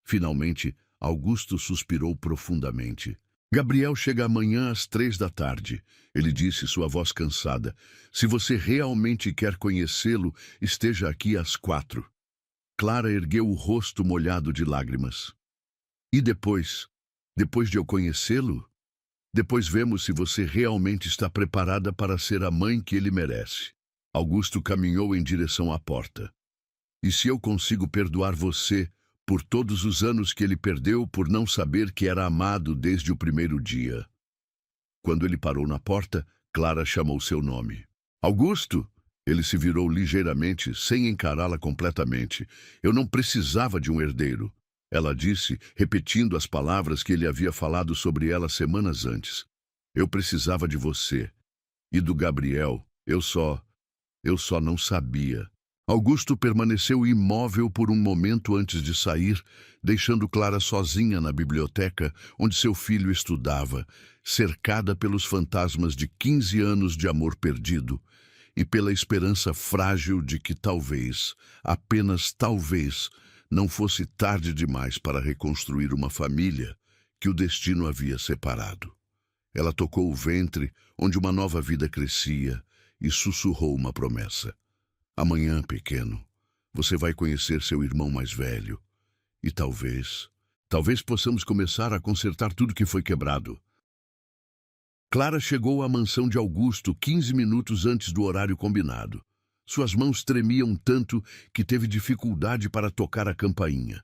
Finalmente, Augusto suspirou profundamente. Gabriel chega amanhã às 3 da tarde. Ele disse, sua voz cansada. Se você realmente quer conhecê-lo, esteja aqui às 4. Clara ergueu o rosto molhado de lágrimas. E depois? Depois de eu conhecê-lo? Depois vemos se você realmente está preparada para ser a mãe que ele merece. Augusto caminhou em direção à porta. E se eu consigo perdoar você por todos os anos que ele perdeu por não saber que era amado desde o primeiro dia? Quando ele parou na porta, Clara chamou seu nome. Augusto! Ele se virou ligeiramente, sem encará-la completamente. Eu não precisava de um herdeiro. Ela disse, repetindo as palavras que ele havia falado sobre ela semanas antes. Eu precisava de você. E do Gabriel, eu só não sabia. Augusto permaneceu imóvel por um momento antes de sair, deixando Clara sozinha na biblioteca, onde seu filho estudava, cercada pelos fantasmas de 15 anos de amor perdido e pela esperança frágil de que talvez, apenas talvez, não fosse tarde demais para reconstruir uma família que o destino havia separado. Ela tocou o ventre, onde uma nova vida crescia, e sussurrou uma promessa. Amanhã, pequeno, você vai conhecer seu irmão mais velho. E talvez possamos começar a consertar tudo que foi quebrado. Clara chegou à mansão de Augusto 15 minutos antes do horário combinado. Suas mãos tremiam tanto que teve dificuldade para tocar a campainha.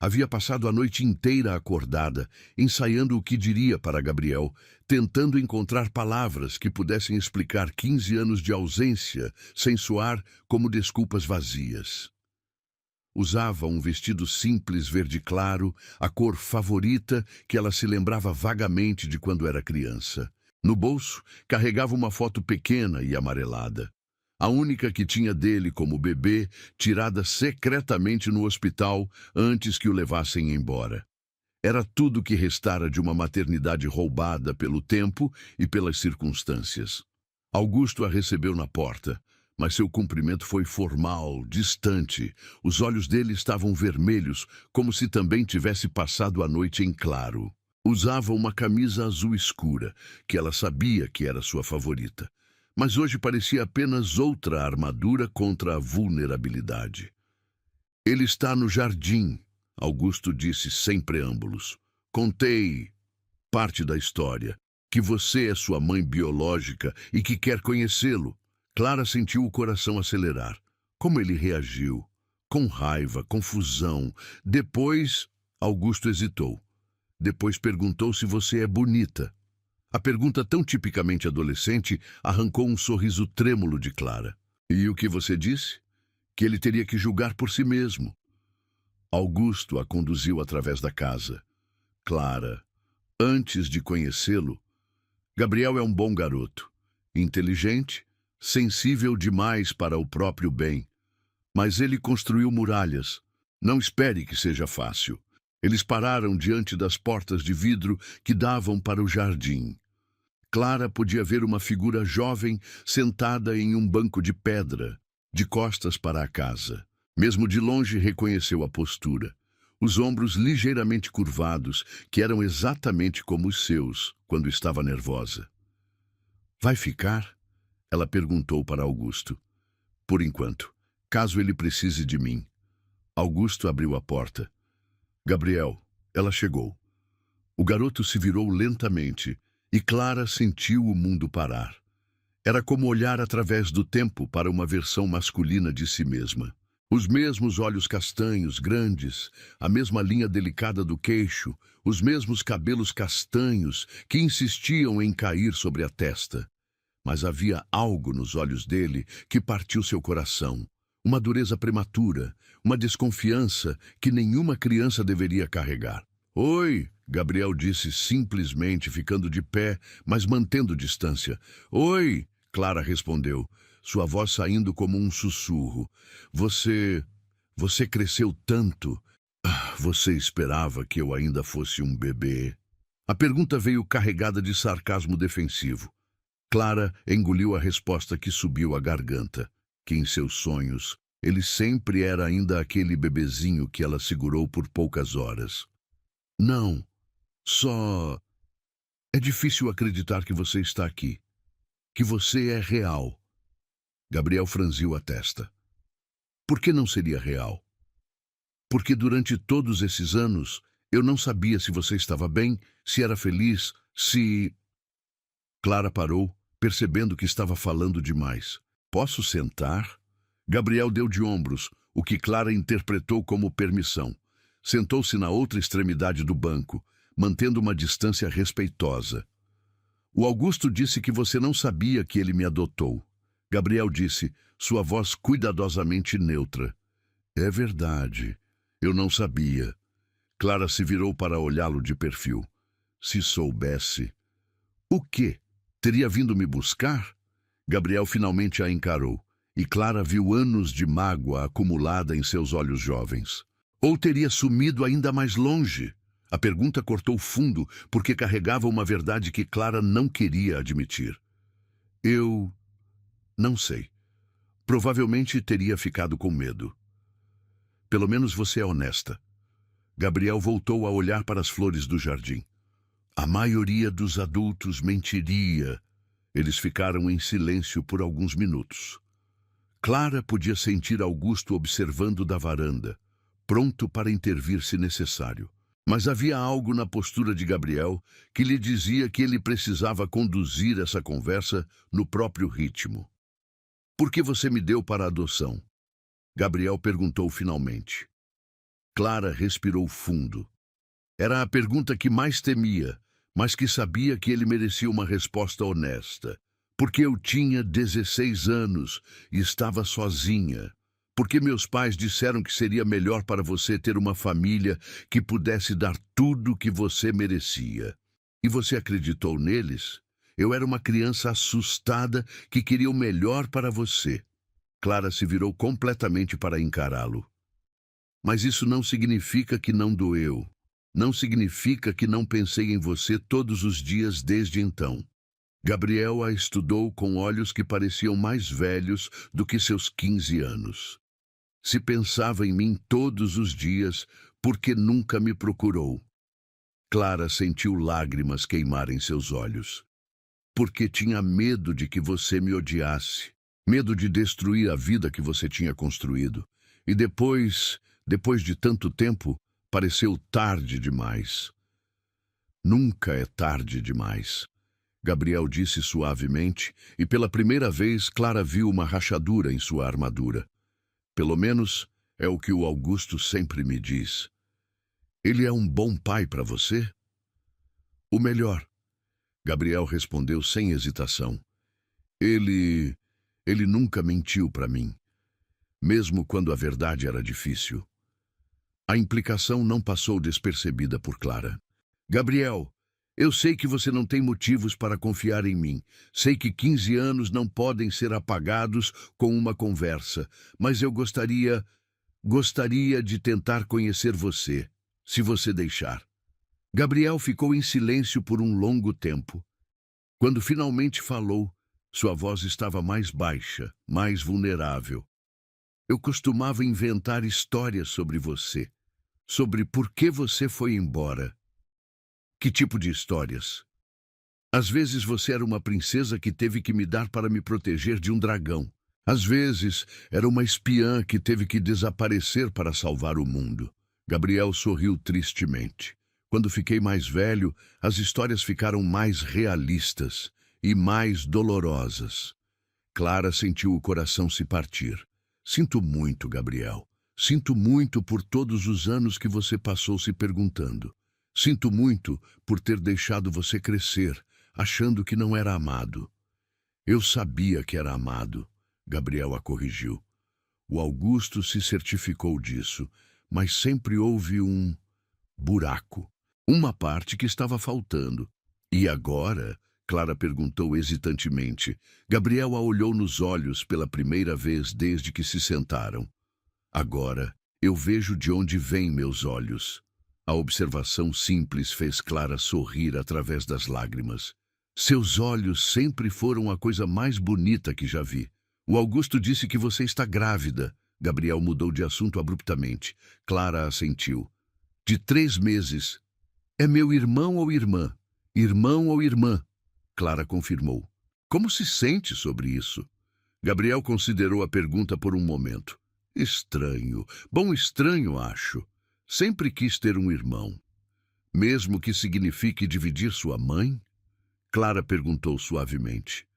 Havia passado a noite inteira acordada, ensaiando o que diria para Gabriel, tentando encontrar palavras que pudessem explicar 15 anos de ausência sem soar como desculpas vazias. Usava um vestido simples verde claro, a cor favorita que ela se lembrava vagamente de quando era criança. No bolso, carregava uma foto pequena e amarelada. A única que tinha dele como bebê, tirada secretamente no hospital antes que o levassem embora. Era tudo que restara de uma maternidade roubada pelo tempo e pelas circunstâncias. Augusto a recebeu na porta, mas seu cumprimento foi formal, distante. Os olhos dele estavam vermelhos, como se também tivesse passado a noite em claro. Usava uma camisa azul escura, que ela sabia que era sua favorita. Mas hoje parecia apenas outra armadura contra a vulnerabilidade. Ele está no jardim, Augusto disse sem preâmbulos. Contei parte da história, que você é sua mãe biológica e que quer conhecê-lo. Clara sentiu o coração acelerar. Como ele reagiu? Com raiva, confusão. Depois, Augusto hesitou. Depois perguntou se você é bonita. A pergunta tão tipicamente adolescente arrancou um sorriso trêmulo de Clara. E o que você disse? Que ele teria que julgar por si mesmo. Augusto a conduziu através da casa. Clara, antes de conhecê-lo, Gabriel é um bom garoto, inteligente, sensível demais para o próprio bem. Mas ele construiu muralhas. Não espere que seja fácil. Eles pararam diante das portas de vidro que davam para o jardim. Clara podia ver uma figura jovem sentada em um banco de pedra, de costas para a casa. Mesmo de longe reconheceu a postura. Os ombros ligeiramente curvados, que eram exatamente como os seus, quando estava nervosa. Vai ficar? Ela perguntou para Augusto. Por enquanto, caso ele precise de mim. Augusto abriu a porta. Gabriel, ela chegou. O garoto se virou lentamente e Clara sentiu o mundo parar. Era como olhar através do tempo para uma versão masculina de si mesma. Os mesmos olhos castanhos, grandes, a mesma linha delicada do queixo, os mesmos cabelos castanhos que insistiam em cair sobre a testa. Mas havia algo nos olhos dele que partiu seu coração. Uma dureza prematura, uma desconfiança que nenhuma criança deveria carregar. Oi, Gabriel disse simplesmente, ficando de pé, mas mantendo distância. Oi, Clara respondeu, sua voz saindo como um sussurro. Você cresceu tanto. Você esperava que eu ainda fosse um bebê? A pergunta veio carregada de sarcasmo defensivo. Clara engoliu a resposta que subiu à garganta, que em seus sonhos ele sempre era ainda aquele bebezinho que ela segurou por poucas horas. Não, só... É difícil acreditar que você está aqui, que você é real. Gabriel franziu a testa. Por que não seria real? Porque durante todos esses anos eu não sabia se você estava bem, se era feliz, se... Clara parou, percebendo que estava falando demais. Posso sentar? Gabriel deu de ombros, o que Clara interpretou como permissão. Sentou-se na outra extremidade do banco, mantendo uma distância respeitosa. O Augusto disse que você não sabia que ele me adotou. Gabriel disse, sua voz cuidadosamente neutra. É verdade, eu não sabia. Clara se virou para olhá-lo de perfil. Se soubesse... O quê? Teria vindo me buscar? Gabriel finalmente a encarou, e Clara viu anos de mágoa acumulada em seus olhos jovens. Ou teria sumido ainda mais longe? A pergunta cortou fundo, porque carregava uma verdade que Clara não queria admitir. Eu... não sei. Provavelmente teria ficado com medo. Pelo menos você é honesta. Gabriel voltou a olhar para as flores do jardim. A maioria dos adultos mentiria. Eles ficaram em silêncio por alguns minutos. Clara podia sentir Augusto observando da varanda, pronto para intervir se necessário. Mas havia algo na postura de Gabriel que lhe dizia que ele precisava conduzir essa conversa no próprio ritmo. Por que você me deu para a adoção? Gabriel perguntou finalmente. Clara respirou fundo. Era a pergunta que mais temia, mas que sabia que ele merecia uma resposta honesta. Porque eu tinha 16 anos e estava sozinha. Porque meus pais disseram que seria melhor para você ter uma família que pudesse dar tudo o que você merecia. E você acreditou neles? Eu era uma criança assustada que queria o melhor para você. Clara se virou completamente para encará-lo. Mas isso não significa que não doeu. Não significa que não pensei em você todos os dias desde então. Gabriel a estudou com olhos que pareciam mais velhos do que seus 15 anos. Se pensava em mim todos os dias, porque nunca me procurou. Clara sentiu lágrimas queimar em seus olhos. Porque tinha medo de que você me odiasse. Medo de destruir a vida que você tinha construído. E depois de tanto tempo, pareceu tarde demais. Nunca é tarde demais. Gabriel disse suavemente, e pela primeira vez Clara viu uma rachadura em sua armadura. Pelo menos é o que o Augusto sempre me diz. Ele é um bom pai para você? O melhor. Gabriel respondeu sem hesitação. Ele nunca mentiu para mim, mesmo quando a verdade era difícil. A implicação não passou despercebida por Clara. Gabriel, eu sei que você não tem motivos para confiar em mim. Sei que 15 anos não podem ser apagados com uma conversa, mas eu gostaria de tentar conhecer você, se você deixar. Gabriel ficou em silêncio por um longo tempo. Quando finalmente falou, sua voz estava mais baixa, mais vulnerável. Eu costumava inventar histórias sobre você, sobre por que você foi embora. Que tipo de histórias? Às vezes você era uma princesa que teve que me dar para me proteger de um dragão. Às vezes era uma espiã que teve que desaparecer para salvar o mundo. Gabriel sorriu tristemente. Quando fiquei mais velho, as histórias ficaram mais realistas e mais dolorosas. Clara sentiu o coração se partir. Sinto muito, Gabriel. Sinto muito por todos os anos que você passou se perguntando. Sinto muito por ter deixado você crescer, achando que não era amado. Eu sabia que era amado, Gabriel a corrigiu. O Augusto se certificou disso, mas sempre houve um buraco, uma parte que estava faltando. E agora? Clara perguntou hesitantemente. Gabriel a olhou nos olhos pela primeira vez desde que se sentaram. Agora, eu vejo de onde vêm meus olhos. A observação simples fez Clara sorrir através das lágrimas. Seus olhos sempre foram a coisa mais bonita que já vi. O Augusto disse que você está grávida. Gabriel mudou de assunto abruptamente. Clara assentiu. De 3 meses. É meu irmão ou irmã? Irmão ou irmã? Clara confirmou. Como se sente sobre isso? Gabriel considerou a pergunta por um momento. Estranho. Bom, estranho, acho. Sempre quis ter um irmão. Mesmo que signifique dividir sua mãe? Clara perguntou suavemente.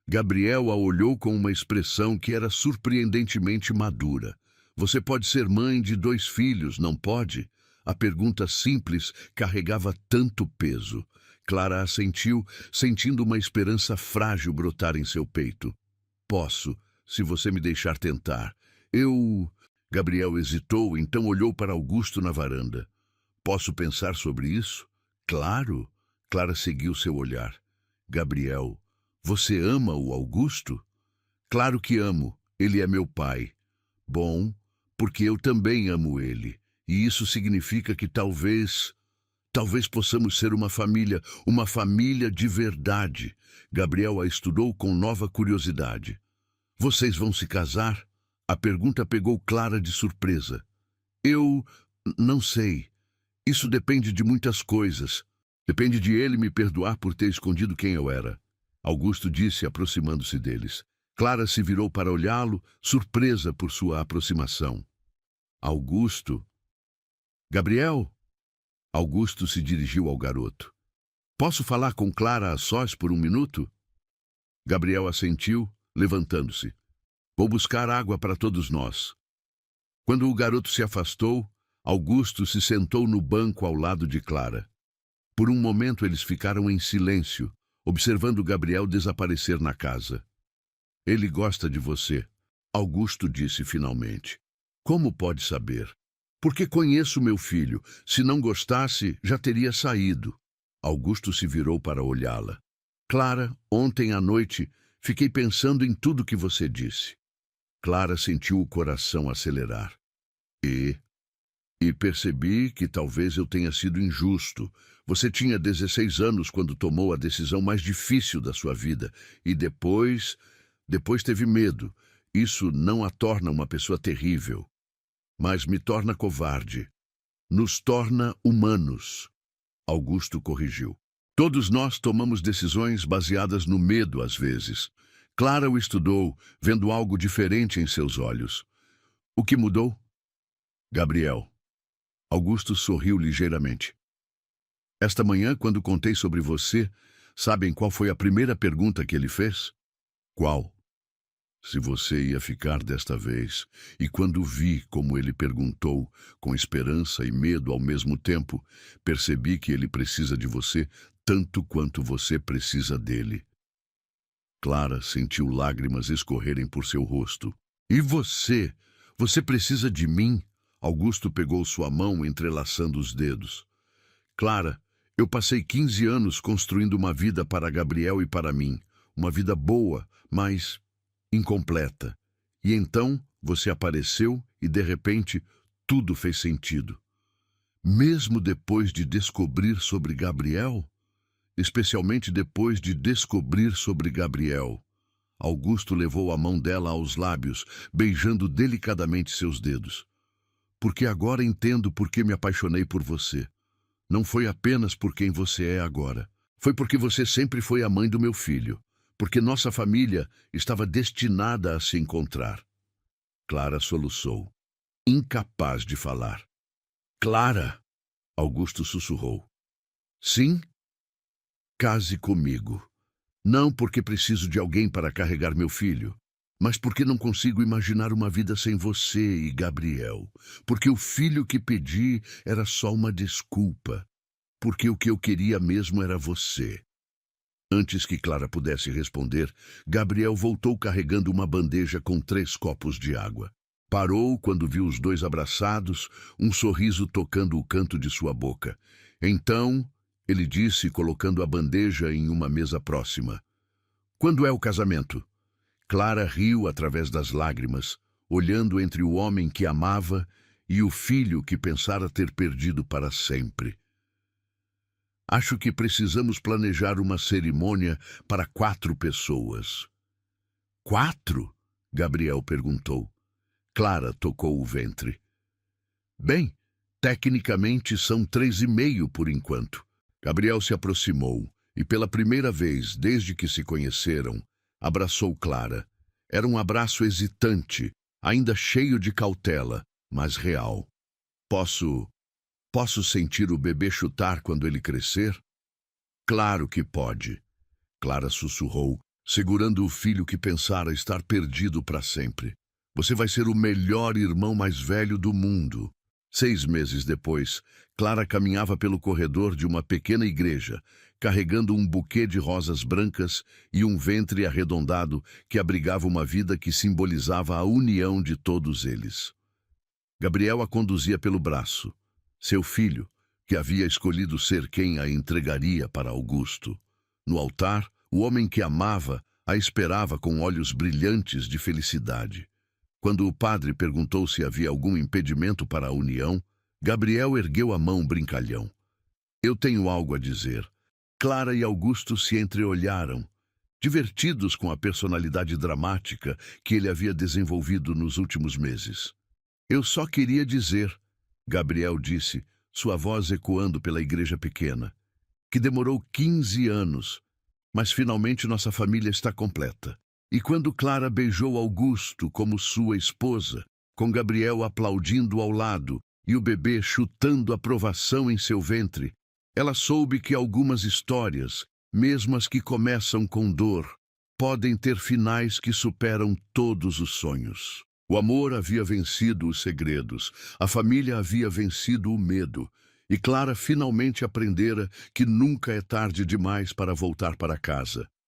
Gabriel a olhou com uma expressão que era surpreendentemente madura. Você pode ser mãe de 2 filhos, não pode? A pergunta simples carregava tanto peso. Clara assentiu, sentindo uma esperança frágil brotar em seu peito. Posso, se você me deixar tentar. Gabriel hesitou, então olhou para Augusto na varanda. Posso pensar sobre isso? Claro. Clara seguiu seu olhar. Gabriel, você ama o Augusto? Claro que amo. Ele é meu pai. Bom, porque eu também amo ele. E isso significa que talvez possamos ser uma família de verdade. Gabriel a estudou com nova curiosidade. Vocês vão se casar? A pergunta pegou Clara de surpresa. Eu não sei. Isso depende de muitas coisas. Depende de ele me perdoar por ter escondido quem eu era. Augusto disse, aproximando-se deles. Clara se virou para olhá-lo, surpresa por sua aproximação. Augusto? Gabriel? Augusto se dirigiu ao garoto. Posso falar com Clara a sós por 1 minuto? Gabriel assentiu, levantando-se. Vou buscar água para todos nós. Quando o garoto se afastou, Augusto se sentou no banco ao lado de Clara. Por um momento eles ficaram em silêncio, observando Gabriel desaparecer na casa. Ele gosta de você, Augusto disse finalmente. Como pode saber? Porque conheço meu filho. Se não gostasse, já teria saído. Augusto se virou para olhá-la. Clara, ontem à noite, fiquei pensando em tudo que você disse. Clara sentiu o coração acelerar. E percebi que talvez eu tenha sido injusto. Você tinha 16 anos quando tomou a decisão mais difícil da sua vida. E depois teve medo. Isso não a torna uma pessoa terrível, mas me torna covarde. Nos torna humanos. Augusto corrigiu. Todos nós tomamos decisões baseadas no medo às vezes. Clara o estudou, vendo algo diferente em seus olhos. O que mudou? Gabriel. Augusto sorriu ligeiramente. Esta manhã, quando contei sobre você, sabem qual foi a primeira pergunta que ele fez? Qual? Se você ia ficar desta vez. E quando vi como ele perguntou, com esperança e medo ao mesmo tempo, percebi que ele precisa de você tanto quanto você precisa dele. Clara sentiu lágrimas escorrerem por seu rosto. E você? Você precisa de mim? Augusto pegou sua mão, entrelaçando os dedos. Clara, eu passei 15 anos construindo uma vida para Gabriel e para mim. Uma vida boa, mas incompleta. E então você apareceu e, de repente, tudo fez sentido. Mesmo depois de descobrir sobre Gabriel? Especialmente depois de descobrir sobre Gabriel. Augusto levou a mão dela aos lábios, beijando delicadamente seus dedos. Porque agora entendo por que me apaixonei por você. Não foi apenas por quem você é agora. Foi porque você sempre foi a mãe do meu filho. Porque nossa família estava destinada a se encontrar. Clara soluçou, incapaz de falar. Clara! Augusto sussurrou. Sim? Case comigo. Não porque preciso de alguém para carregar meu filho, mas porque não consigo imaginar uma vida sem você e Gabriel. Porque o filho que pedi era só uma desculpa. Porque o que eu queria mesmo era você. Antes que Clara pudesse responder, Gabriel voltou carregando uma bandeja com 3 copos de água. Parou quando viu os dois abraçados, um sorriso tocando o canto de sua boca. Então, ele disse, colocando a bandeja em uma mesa próxima. Quando é o casamento? Clara riu através das lágrimas, olhando entre o homem que amava e o filho que pensara ter perdido para sempre. Acho que precisamos planejar uma cerimônia para 4 pessoas. 4? Gabriel perguntou. Clara tocou o ventre. Bem, tecnicamente são 3,5 por enquanto. Gabriel se aproximou e, pela primeira vez desde que se conheceram, abraçou Clara. Era um abraço hesitante, ainda cheio de cautela, mas real. Posso sentir o bebê chutar quando ele crescer? Claro que pode. Clara sussurrou, segurando o filho que pensara estar perdido para sempre. Você vai ser o melhor irmão mais velho do mundo. 6 meses depois, Clara caminhava pelo corredor de uma pequena igreja, carregando um buquê de rosas brancas e um ventre arredondado que abrigava uma vida que simbolizava a união de todos eles. Gabriel a conduzia pelo braço. Seu filho, que havia escolhido ser quem a entregaria para Augusto. No altar, o homem que amava a esperava com olhos brilhantes de felicidade. Quando o padre perguntou se havia algum impedimento para a união, Gabriel ergueu a mão brincalhão. Eu tenho algo a dizer. Clara e Augusto se entreolharam, divertidos com a personalidade dramática que ele havia desenvolvido nos últimos meses. Eu só queria dizer, Gabriel disse, sua voz ecoando pela igreja pequena, que demorou 15 anos, mas finalmente nossa família está completa. E quando Clara beijou Augusto como sua esposa, com Gabriel aplaudindo ao lado e o bebê chutando aprovação em seu ventre, ela soube que algumas histórias, mesmo as que começam com dor, podem ter finais que superam todos os sonhos. O amor havia vencido os segredos, a família havia vencido o medo, e Clara finalmente aprendera que nunca é tarde demais para voltar para casa.